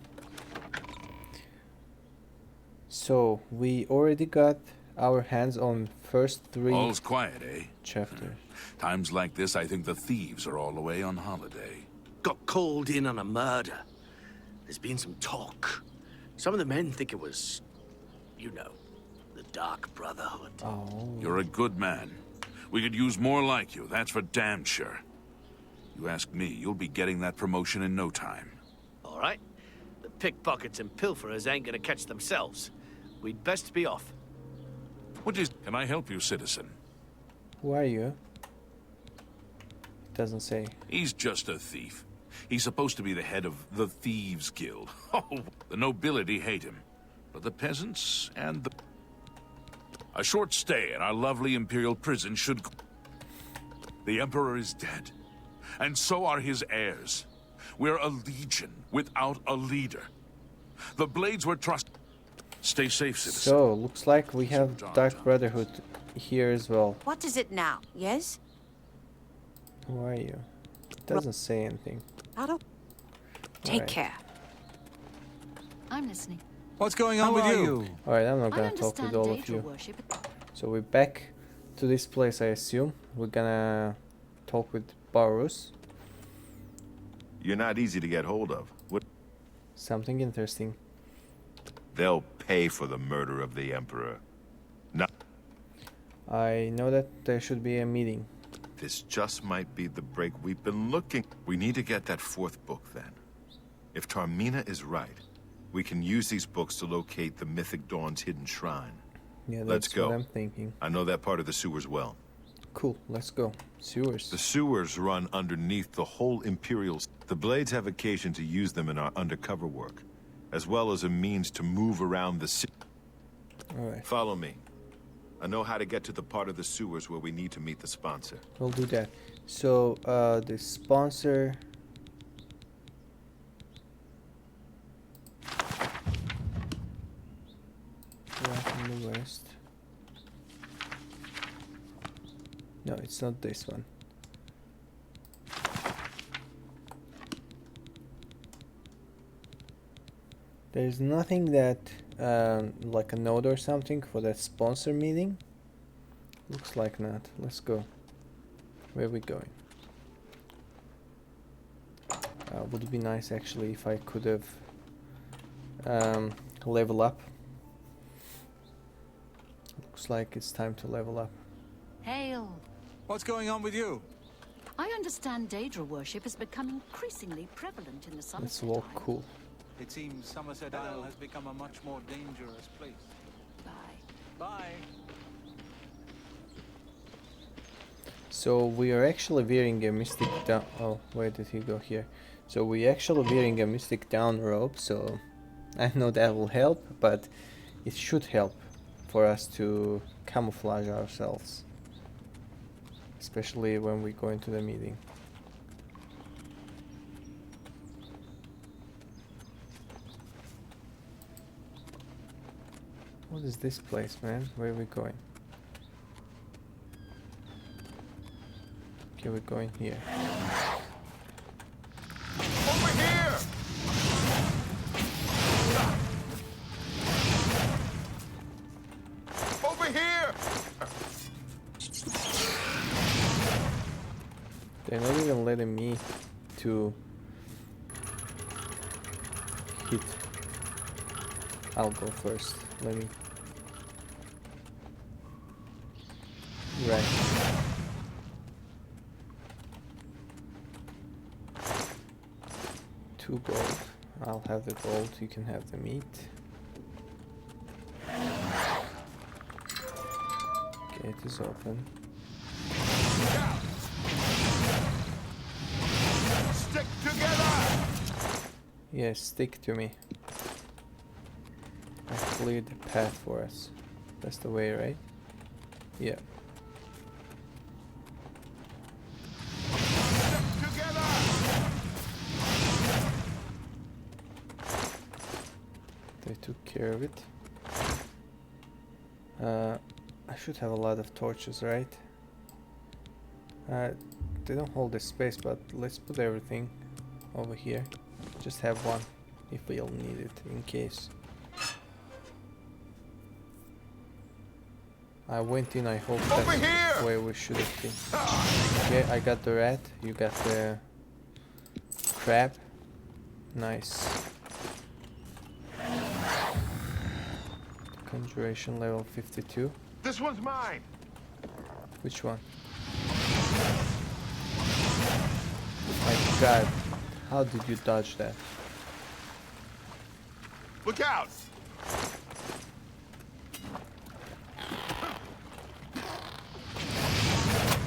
So we already got our hands on first 3 All's quiet, eh? chapters. Times like this, I think the thieves are all away on holiday. Got called in on a murder. There's been some talk. Some of the men think it was, you know, the Dark Brotherhood. Oh. You're a good man. We could use more like you, that's for damn sure. You ask me, you'll be getting that promotion in no time. All right. The pickpockets and pilferers ain't gonna catch themselves. We'd best be off. Can I help you, citizen? Who are you? Doesn't say. He's just a thief. He's supposed to be the head of the Thieves Guild. Oh, the nobility hate him. But the peasants and the... A short stay in our lovely Imperial prison should... The Emperor is dead. And so are his heirs. We're a legion without a leader. The Blades were trusted. Stay safe, citizen. So, looks like we have Dark Brotherhood here as well. What is it now? Yes? Who are you? Doesn't say anything. Take Alright. care. I'm listening. What's going on How with are you? Alright, I'm not I gonna talk with understand all of Daedra you. worship. So we're back to this place, I assume. We're gonna talk with Barus. You're not easy to get hold of. What? Something interesting. They'll pay for the murder of the Emperor. Not. I know that there should be a meeting. This just might be the break we've been looking. We need to get that 4th book then. If Tarmina is right, we can use these books to locate the Mythic Dawn's hidden shrine. Yeah, that's Let's go. what I'm thinking. I know that part of the sewers well. Cool, let's go. Sewers. The sewers run underneath the whole Imperial... The Blades have occasion to use them in our undercover work, as well as a means to move around the city. Alright, Follow me. I know how to get to the part of the sewers where we need to meet the sponsor. we'll do that. So, the sponsor... Right in the west. No, it's not this one. There's nothing that, like a note or something for that sponsor meeting. Looks like not. Let's go. Where are we going? Would it be nice actually if I could have level up? Looks like it's time to level up. Hail. What's going on with you? I understand Daedra worship has become increasingly prevalent in the Let's Somerset walk Isles. cool. It seems Somerset Isle has become a much more dangerous place. Bye. Bye. So we are actually wearing a mystic down. Oh, where did he go here? So we actually wearing a mystic down robe. So I know that will help, but it should help for us to camouflage ourselves, especially when we go into the meeting. What is this place, man? Where are we going? Okay, we're going here. Over here! Over here! They're not even letting me to hit. I'll go first. Let me. Right. Two gold. I'll have the gold. You can have the meat. Gate is open. Stick together! Yes, stick to me. I cleared the path for us. That's the way, right? Yeah. care of it. I should have a lot of torches, right? They don't hold the space, but let's put everything over here. Just have one if we'll need it in case. I went in, I hope that's where we should have been. Okay, I got the rat, you got the crab. Nice. Conjuration level 52. This one's mine. Which one? My god, how did you dodge that? Look out!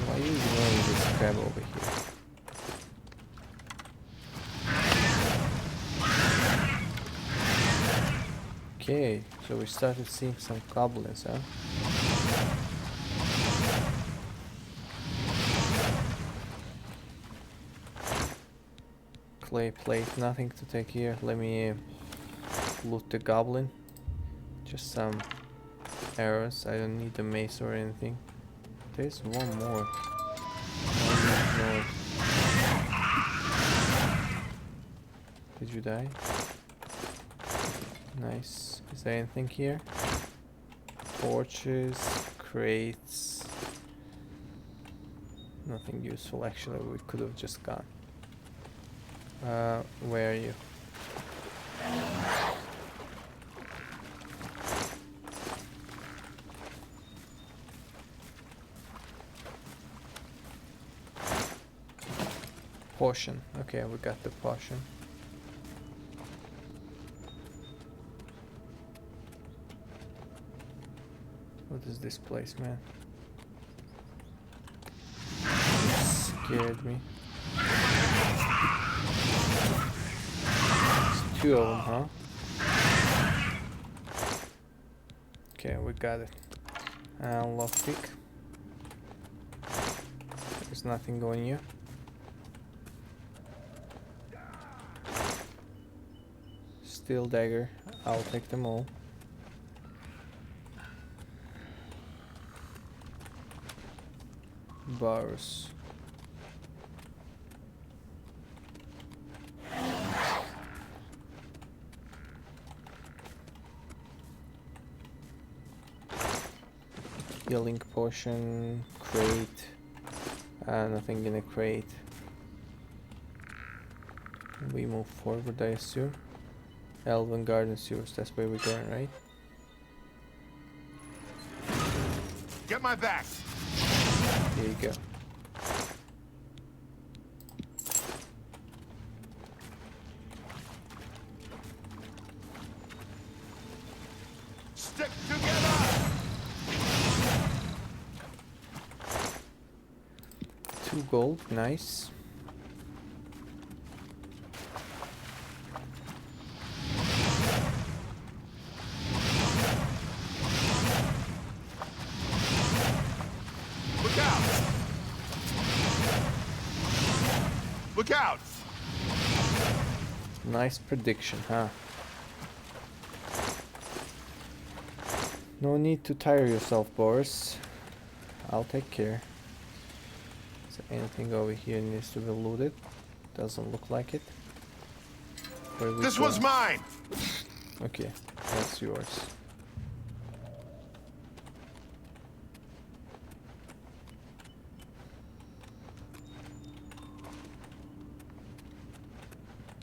Why are you ignoring this crab over here? Okay, so we started seeing some goblins, huh? Clay plate, nothing to take here. Let me loot the goblin. Just some arrows. I don't need the mace or anything. There's one more. No. Did you die? Nice. Is there anything here? Torches, crates. Nothing useful. Actually, we could have just gone. Where are you? Potion. Okay, we got the potion. What is this place, man? Scared me. There's two of them, huh? Okay, we got it. Lockpick. There's nothing going here. Steel dagger. I'll take them all. Bars. Healing potion, crate. Nothing in a crate. We move forward, I assume. Elven Garden Sewers, that's where we're going, right? Get my back. Here you go. Stick together. 2 gold, nice. Look out! Look out! Nice prediction, huh? No need to tire yourself, Boris. I'll take care. Is there anything over here needs to be looted? Doesn't look like it. This one's mine! Okay, that's yours.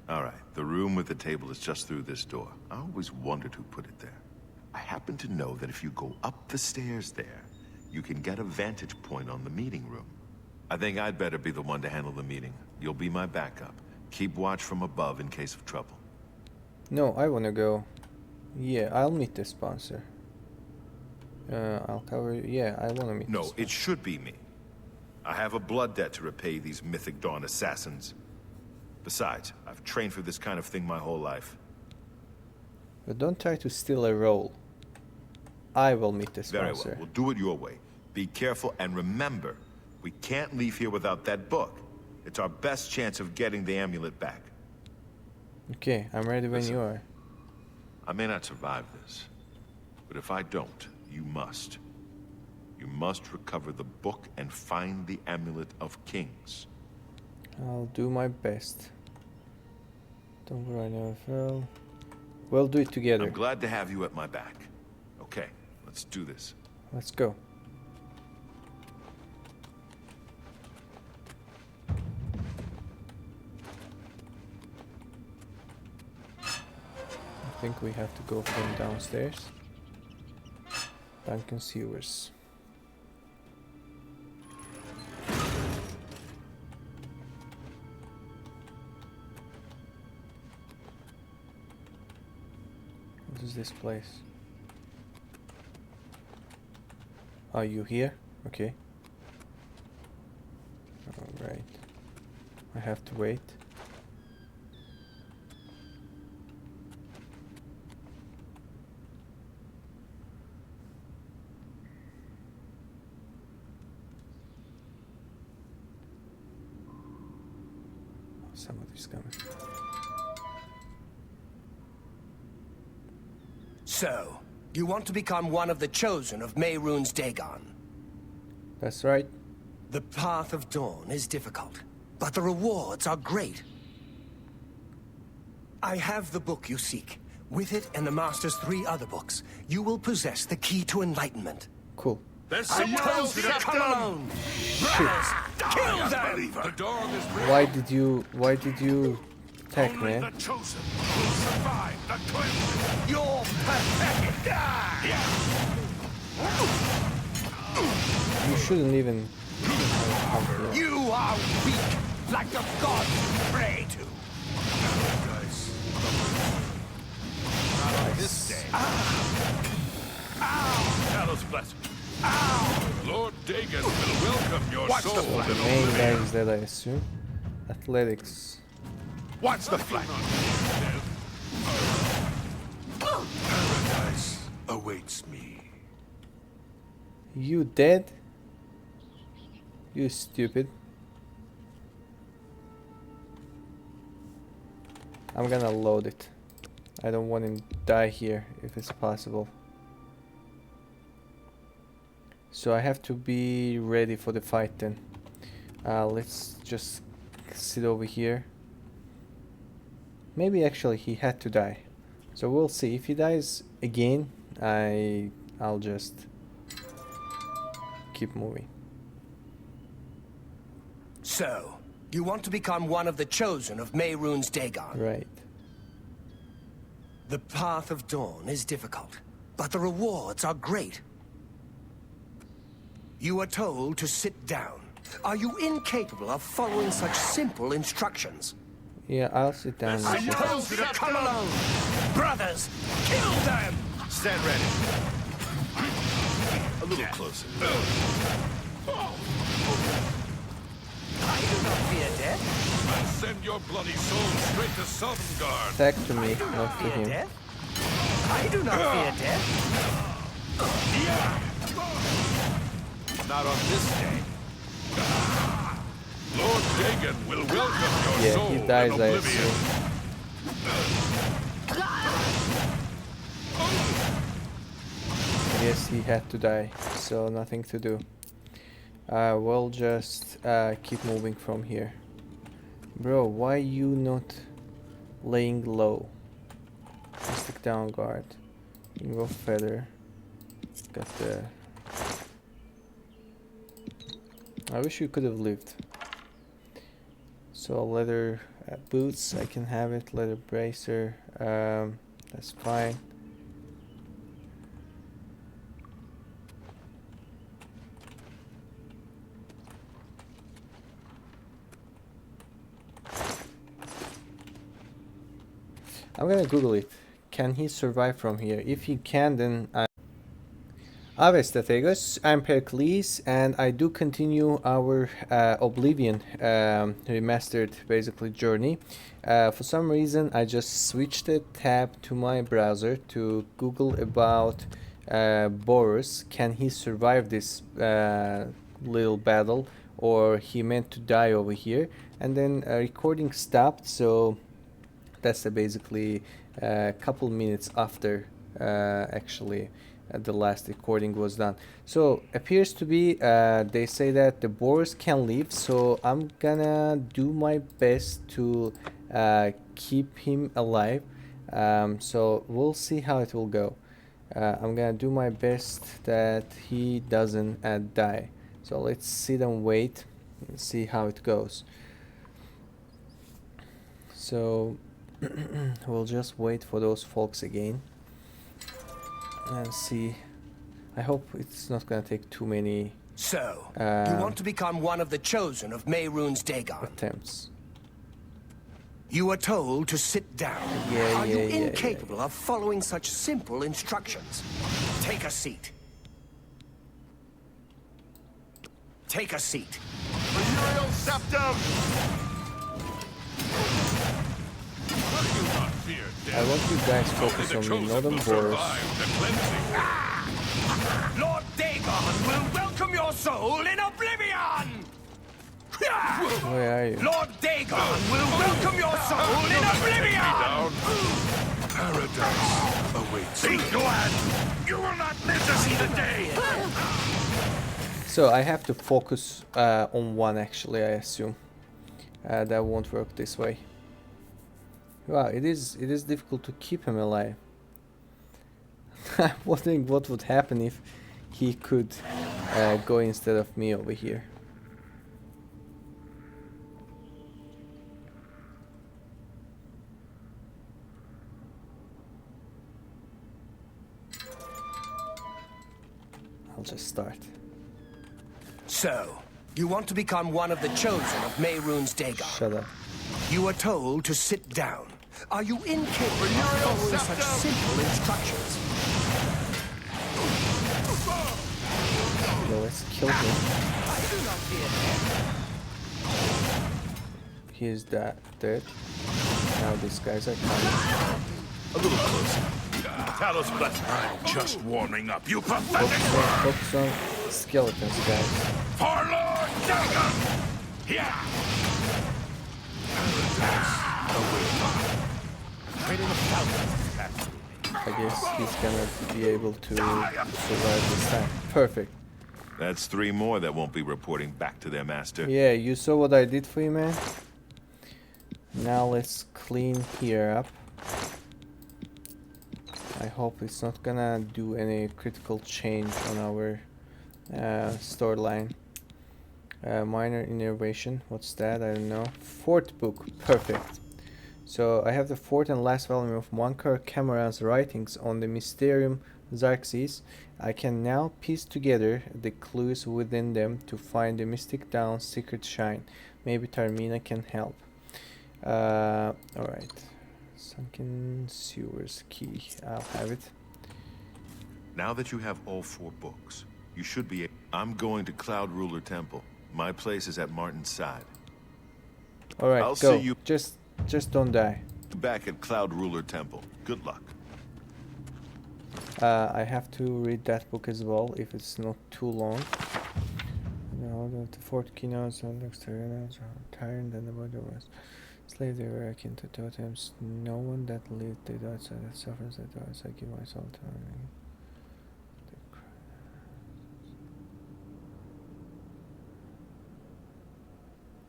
All right, the room with the table is just through this door. I always wondered who put it there. I happen to know that if you go up the stairs there, you can get a vantage point on the meeting room. I think I'd better be the one to handle the meeting. You'll be my backup. Keep watch from above in case of trouble. No, I wanna go. Yeah, I'll meet the sponsor. I'll cover. Yeah, I wanna meet. No, it should be me. I have a blood debt to repay these Mythic Dawn assassins. Besides, I've trained for this kind of thing my whole life. But don't try to steal a role. I will meet the sponsor. Very well, we'll do it your way. Be careful and remember, we can't leave here without that book. It's our best chance of getting the amulet back. Okay, I'm ready when you are. I may not survive this, but if I don't, you must. You must recover the book and find the Amulet of Kings. I'll do my best. Don't worry, I never fail. We'll do it together. I'm glad to have you at my back. Okay, let's do this. Let's go. I think we have to go from downstairs. Duncan sewers. What is this place? Are you here? Okay. Alright. I have to wait. Somebody's coming. So, you want to become one of the chosen of Mehrunes Dagon? That's right. The path of dawn is difficult, but the rewards are great. I have the book you seek. With it and the Master's 3 other books, you will possess the key to enlightenment. Cool. There's I someone told else you here. to come alone! Brothers, kill them! The dawn is ready. Why did you attack, Only man? the chosen will survive the cleanse. You're pathetic! You shouldn't even come here. You are weak, like the gods you pray to. Not on this day. Shadow's blessing. Lord Dagon will welcome your soul. So the main guy is dead, I assume. Athletics. Watch the flank. Paradise awaits me. You dead? You stupid. I'm gonna load it. I don't want him to die here if it's possible. So I have to be ready for the fight then. Let's just sit over here. Maybe actually he had to die. So we'll see. If he dies again, I'll just keep moving. So, you want to become one of the chosen of Mehrunes Dagon? Right. The path of dawn is difficult, but the rewards are great. You are told to sit down. Are you incapable of following such simple instructions? Yeah, I'll sit down. I told you to come alone! Brothers, kill them! Stand ready. A little closer. I do not fear death. And send your bloody soul straight to Sovngarde. Attack to me, not to Fear him. death? I do not fear death. Not on this day. Lord Dagon will welcome your soul Yeah, he dies, in I Oblivion. assume. I guess he had to die, so nothing to do. We'll just keep moving from here. Bro, why you not laying low? Mystic down guard. Go feather. Got the... I wish you could have lived. So leather boots, I can have it. Leather bracer, that's fine. I'm gonna Google it. Can he survive from here? If he can, then Ave strategos, I'm Pericles, and I do continue our Oblivion remastered basically journey. For some reason I just switched the tab to my browser to Google about Boris. Can he survive this little battle, or he meant to die over here? And then recording stopped, so That's basically a couple minutes after actually the last recording was done. So appears to be they say that the boars can leave, so I'm gonna do my best to keep him alive. So we'll see how it will go. I'm gonna do my best that he doesn't die. So let's sit and wait and see how it goes. So we'll just wait for those folks again and see. I hope it's not gonna take too many So, you want to become one of the chosen of Mehrunes Dagon? attempts. You are told to sit down. Yeah, Are you yeah, incapable of following such simple instructions? Take a seat. Take a seat. Imperial Septum! Do not fear I death. want you guys focus on me, not on boars. Lord Dagon will welcome your soul in Oblivion! Where are you? Lord Dagon will welcome your soul in Oblivion! Paradise awaits. Be glad! You will not live to see the day! So I have to focus on one actually, I assume. That won't work this way. Wow, it is difficult to keep him alive. I'm wondering what would happen if he could go instead of me over here. I'll just start. So, you want to become one of the chosen of Mehrunes Dagon? Shut up. You are told to sit down. Are you incapable of following such simple instructions? No, let's kill him. He's dead. Now these guys are coming. A little closer. Talos bless. I'm just warming up, you pathetic Focus on skeletons, guys. For Lord Dagon! Yeah! I guess he's gonna be able to survive this time. Perfect. That's 3 more that won't be reporting back to their master. Yeah, you saw what I did for you, man. Now let's clean here up. I hope it's not gonna do any critical change on our storyline. Minor innovation, what's that? I don't know. 4th book, perfect. So I have the 4th and last volume of Mankar Cameron's writings on the Mysterium Xerxes. I can now piece together the clues within them to find the Mystic Dawn's secret shrine. Maybe Tarmina can help. Alright. Sunken Sewers key. I'll have it. Now that you have all 4 books, you should be... I'm going to Cloud Ruler Temple. My place is at Martin's side. Alright, I'll go. see you Just don't die. back at Cloud Ruler Temple. Good luck. I have to read that book as well, if it's not too long. No, the 4th keynotes and exteriors are tired than the body was. Slaves, they were akin to totems. No one that lived the outside that suffers the outside. Give my soul to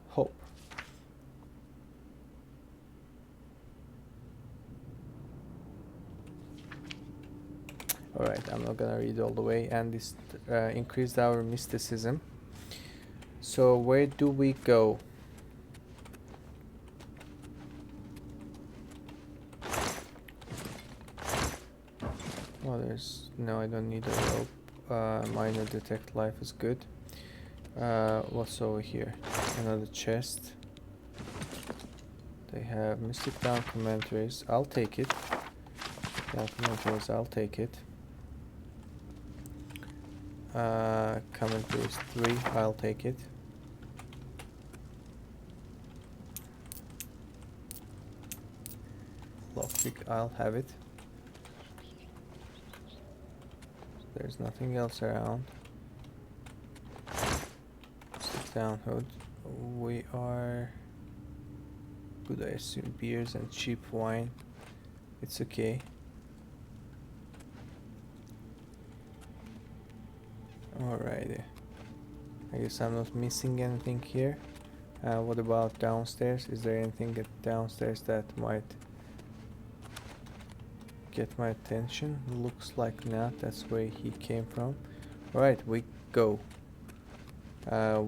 hope. Alright, I'm not gonna read all the way, and this increased our mysticism. So where do we go? Oh, there's... no, I don't need a rope. Minor detect life is good. What's over here? Another chest. They have Mystic Dawn commentaries. I'll take it. Commentaries, I'll take it. Commentaries 3, I'll take it. Lockpick, I'll have it. There's nothing else around. Sit down, hood. We are good, I assume. Beers and cheap wine. It's okay. Alrighty. I guess I'm not missing anything here. What about downstairs? Is there anything downstairs that might get my attention? Looks like not. That's where he came from. Alright, we go.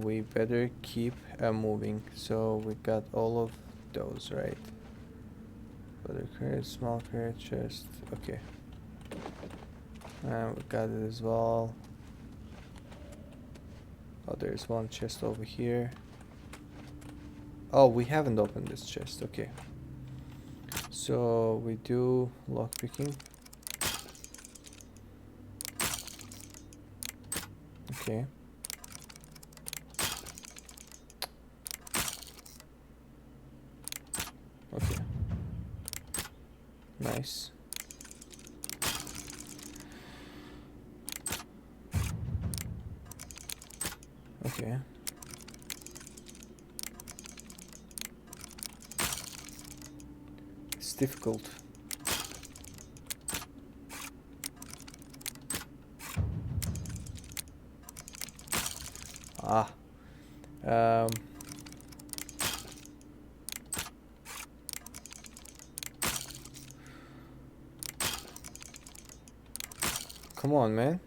We better keep moving. So we got all of those, right? Other crate, small crate, chest. Okay. We got it as well. Oh, there's one chest over here. Oh, we haven't opened this chest. Okay. So we do lockpicking. Okay. Okay. Nice. Okay. It's difficult. Ah. Come on, man.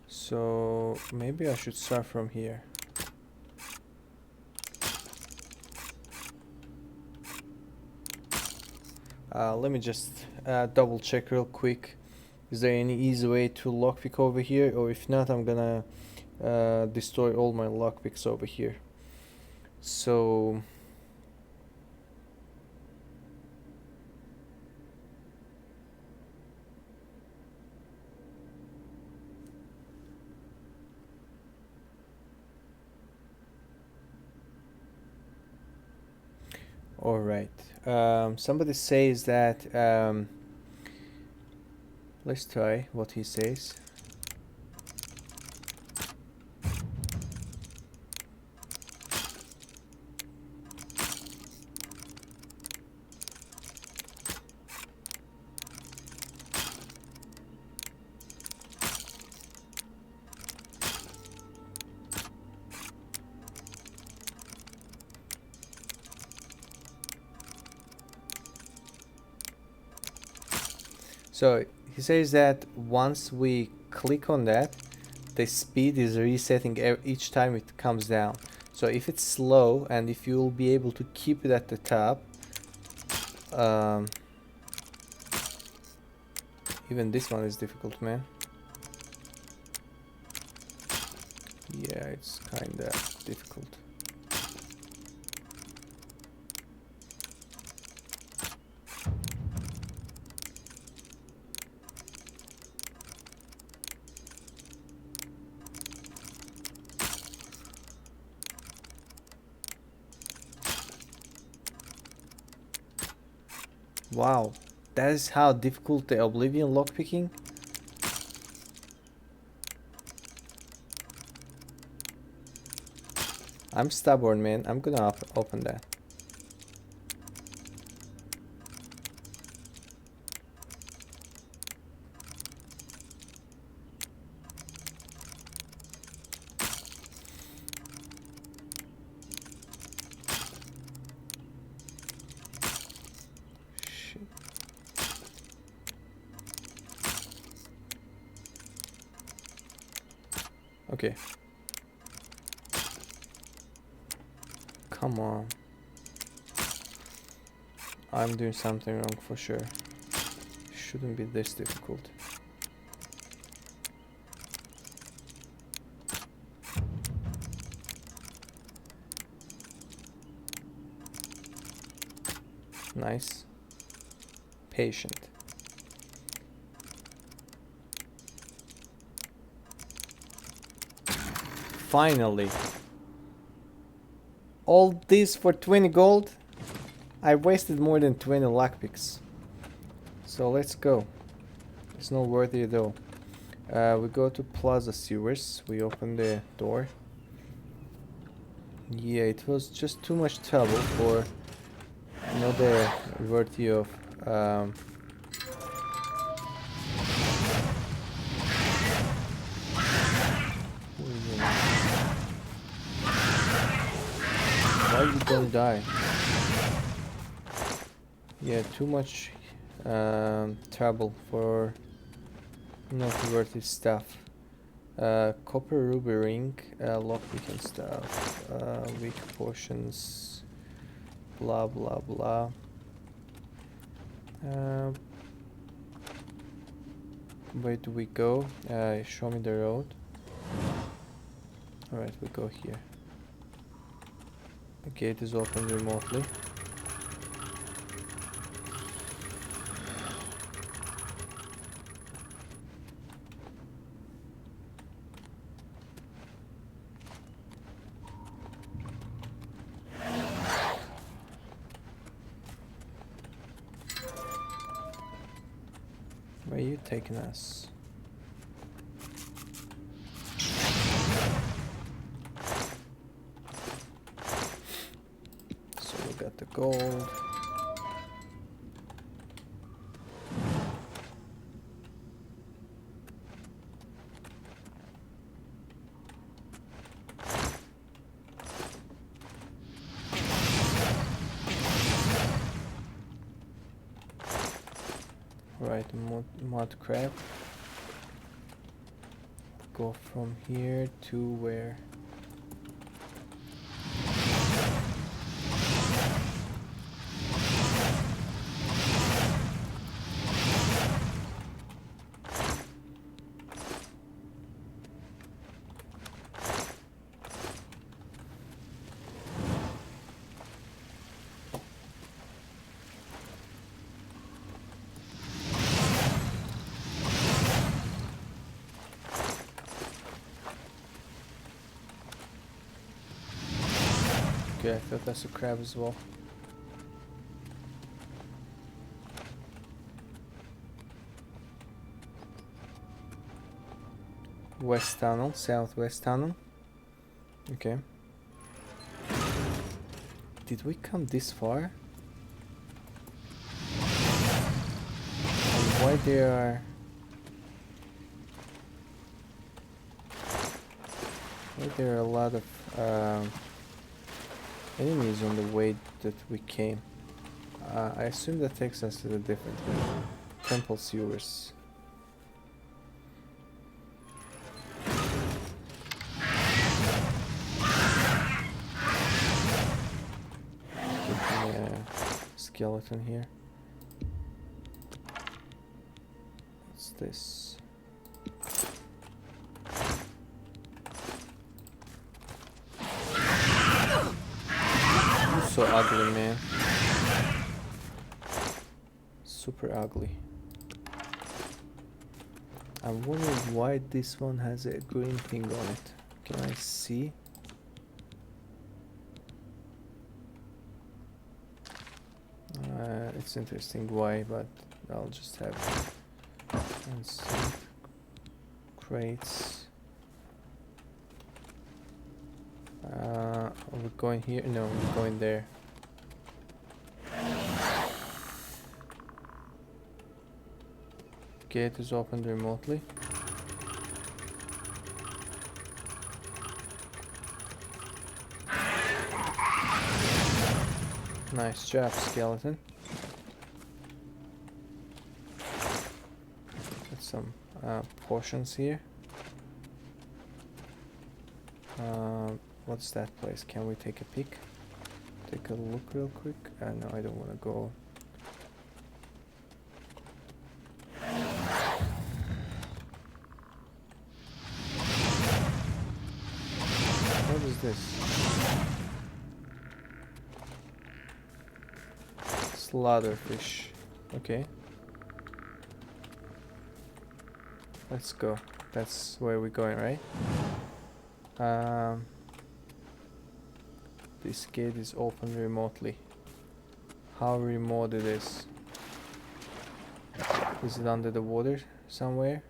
So maybe I should start from here. Let me just double check real quick. Is there any easy way to lockpick over here? Or if not, I'm gonna destroy all my lockpicks over here. So all right. Somebody says that let's try what he says. So he says that once we click on that, the speed is resetting each time it comes down. So if it's slow and if you'll be able to keep it at the top, even this one is difficult, man. Yeah, it's kinda difficult. Wow, that is how difficult the Oblivion lockpicking. I'm stubborn, man. I'm gonna open that. Okay. Come on. I'm doing something wrong for sure. Shouldn't be this difficult. Nice. Patient. Finally. All this for 20 gold? I wasted more than 20 lockpicks. So let's go. It's not worthy though. We go to Plaza Sewers. We open the door. Yeah, it was just too much trouble for the worthy of why you don't die? Yeah, too much trouble for not worthy stuff. Copper ruby ring, lockpick and stuff, weak potions, blah blah blah. Where do we go? Show me the road. Alright, we go here. The gate is open remotely. Where are you taking us? So we got the gold. Right, mud crab. Go from here to where? Okay, I thought that's a crab as well. West tunnel, southwest tunnel. Okay. Did we come this far? And why there are a lot of enemies on the way that we came. I assume that takes us to the different temple sewers. Skeleton here. What's this? You're so ugly, man. Super ugly. I'm wondering why this one has a green thing on it. Can I see? It's interesting why, but I'll just have it. Let's see. Crates. Are we going here? No, we're going there. Gate is opened remotely. Nice job, skeleton. Got some potions here. What's that place? Can we take a peek? Take a look real quick? No, I don't want to go. What is this? Slaughterfish. Okay. Let's go. That's where we're going, right? This gate is open remotely. How remote it is? Is it under the water somewhere?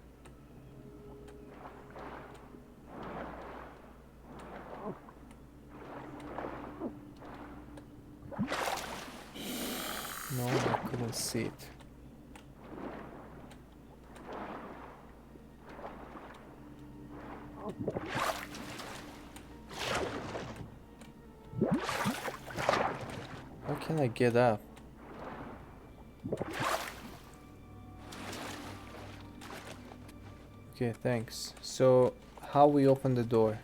can see it. How can I get up? Okay, thanks. So, how we open the door?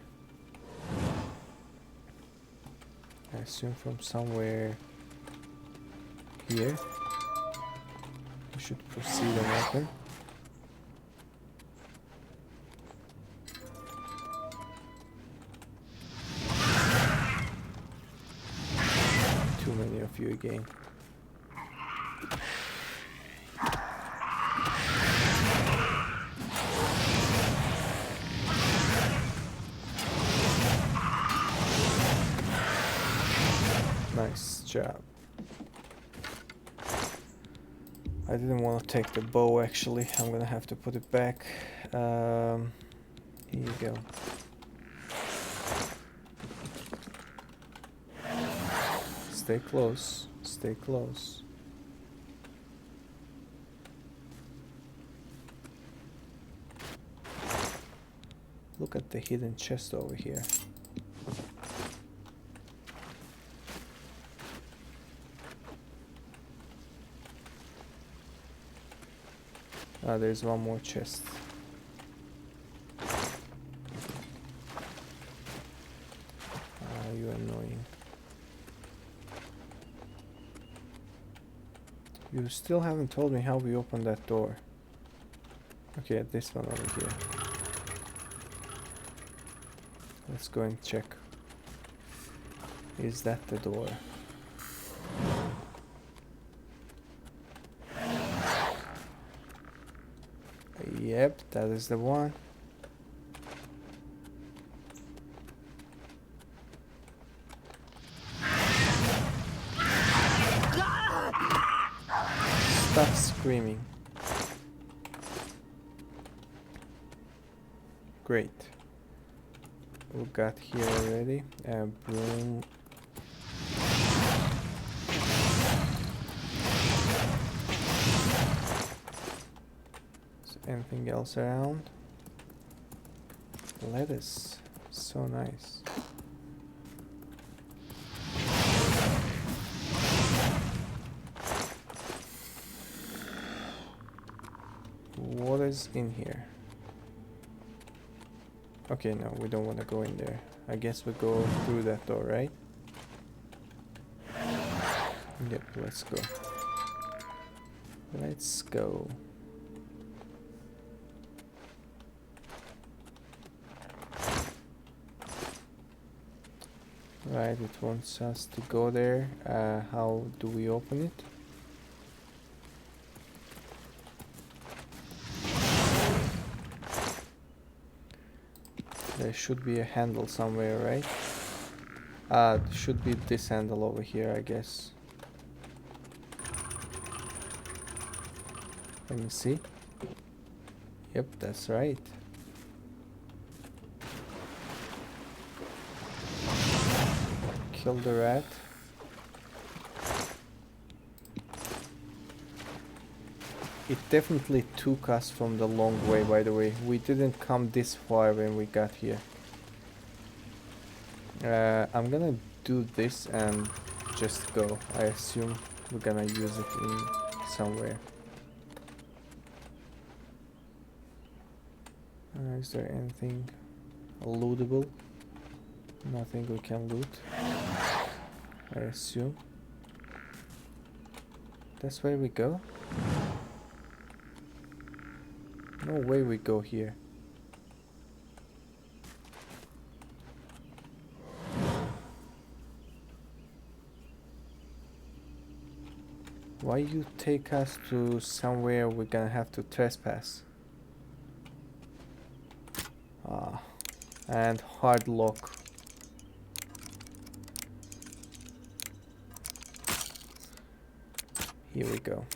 I assume from somewhere here. We should proceed and open. Too many of you again. Nice job. I didn't want to take the bow actually. I'm gonna have to put it back. Here you go. Stay close. Stay close. Look at the hidden chest over here. Ah, there's one more chest. Ah, you're annoying. You still haven't told me how we open that door. Okay, this one over here. Let's go and check. Is that the door? Yep, that is the one. Stop screaming. Great. We got here already. A broom. Anything else around? Lettuce. So nice. What is in here? Okay, no, we don't want to go in there. I guess we go through that door, right? Yep, let's go. Let's go. Right, it wants us to go there. How do we open it? There should be a handle somewhere, right? Should be this handle over here, I guess. Let me see. Yep, that's right. Kill the rat. It definitely took us from the long way, by the way. We didn't come this far when we got here. I'm gonna do this and just go. I assume we're gonna use it in somewhere. Is there anything lootable? Nothing we can loot, I assume. That's where we go? No way we go here. Why you take us to somewhere we're gonna have to trespass? Ah, and hard lock. Here we go.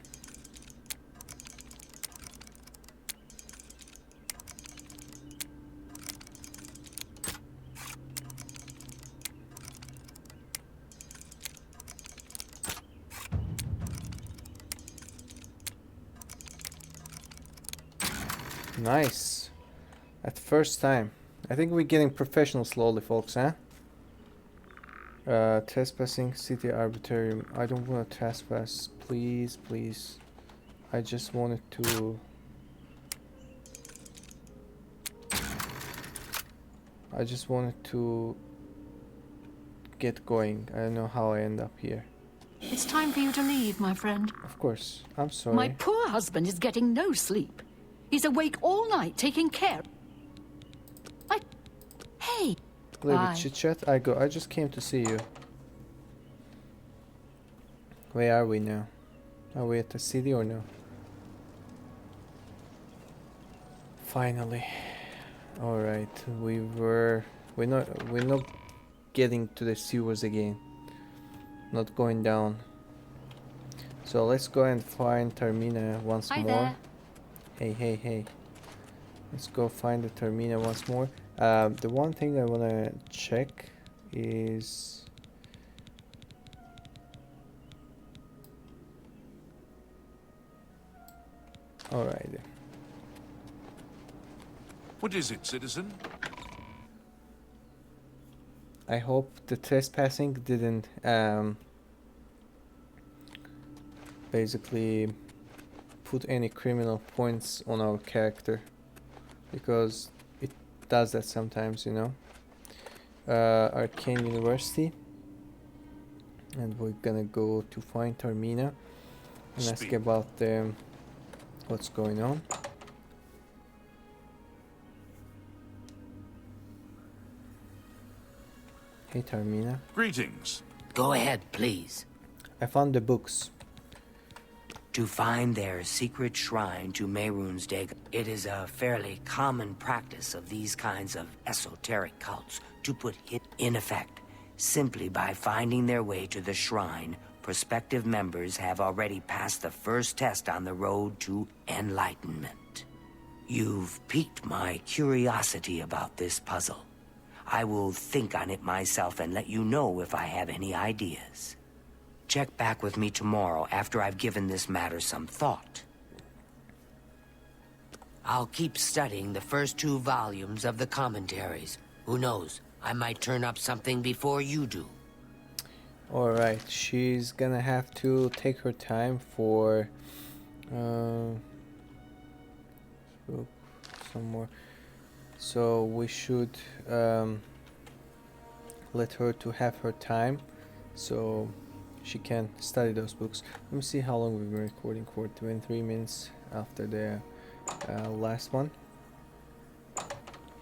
Nice. At first time. I think we're getting professional slowly, folks, huh? Trespassing city arbitrarium. I don't want to trespass. Please, please. I just wanted to... I just wanted to get going. I don't know how I end up here. It's time for you to leave, my friend. Of course. I'm sorry. My poor husband is getting no sleep. He's awake all night taking care. Hey! Little Bye. chit chat. I go. I just came to see you. Where are we now? Are we at the city or no? Finally. Alright. We're not getting to the sewers again. Not going down. So let's go and find Termina once Hi more. there. Hey, hey, hey. Let's go find the Termina once more. The one thing I wanna check is... Alright. What is it, citizen? I hope the trespassing didn't basically put any criminal points on our character, because it does that sometimes, you know. Arcane University, and we're gonna go to find Termina and ask about what's going on. Hey Termina. Greetings. Go ahead, please. I found the books. To find their secret shrine to Mehrunes Dagon. It is a fairly common practice of these kinds of esoteric cults to put it in effect. Simply by finding their way to the shrine, prospective members have already passed the first test on the road to enlightenment. You've piqued my curiosity about this puzzle. I will think on it myself and let you know if I have any ideas. Check back with me tomorrow after I've given this matter some thought. I'll keep studying the first 2 volumes of the commentaries. Who knows, I might turn up something before you do. Alright, she's gonna have to take her time for some more. So we should let her to have her time so she can study those books. Let me see how long we've been recording for. 23 minutes after the last one.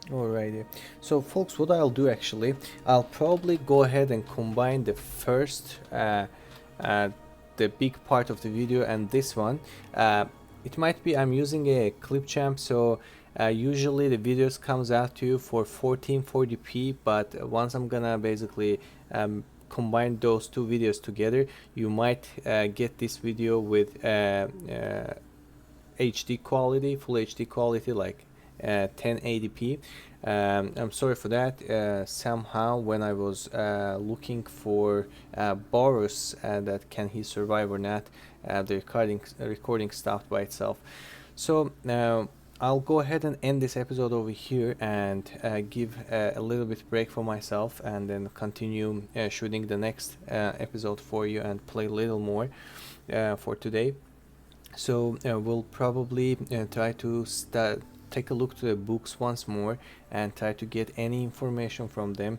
Alrighty, so folks, what I'll do actually, I'll probably go ahead and combine the first the big part of the video and this one. It might be I'm using a clip champ, so usually the videos comes out to you for 1440p, but once I'm gonna basically combine those 2 videos together, you might get this video with HD quality, full HD quality, like 1080p. I'm sorry for that. Somehow when I was looking for Boris, that can he survive or not, the recording stopped by itself. So now I'll go ahead and end this episode over here and give a little bit break for myself, and then continue shooting the next episode for you and play a little more for today. So we'll probably try to take a look to the books once more and try to get any information from them.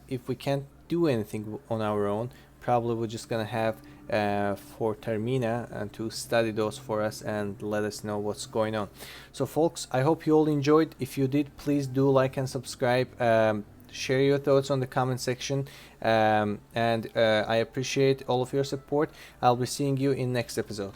If we can't do anything on our own, probably we're just gonna have for Termina and to study those for us and let us know what's going on. So folks, I hope you all enjoyed. If you did, please do like and subscribe. Share your thoughts on the comment section, and I appreciate all of your support. I'll be seeing you in next episode.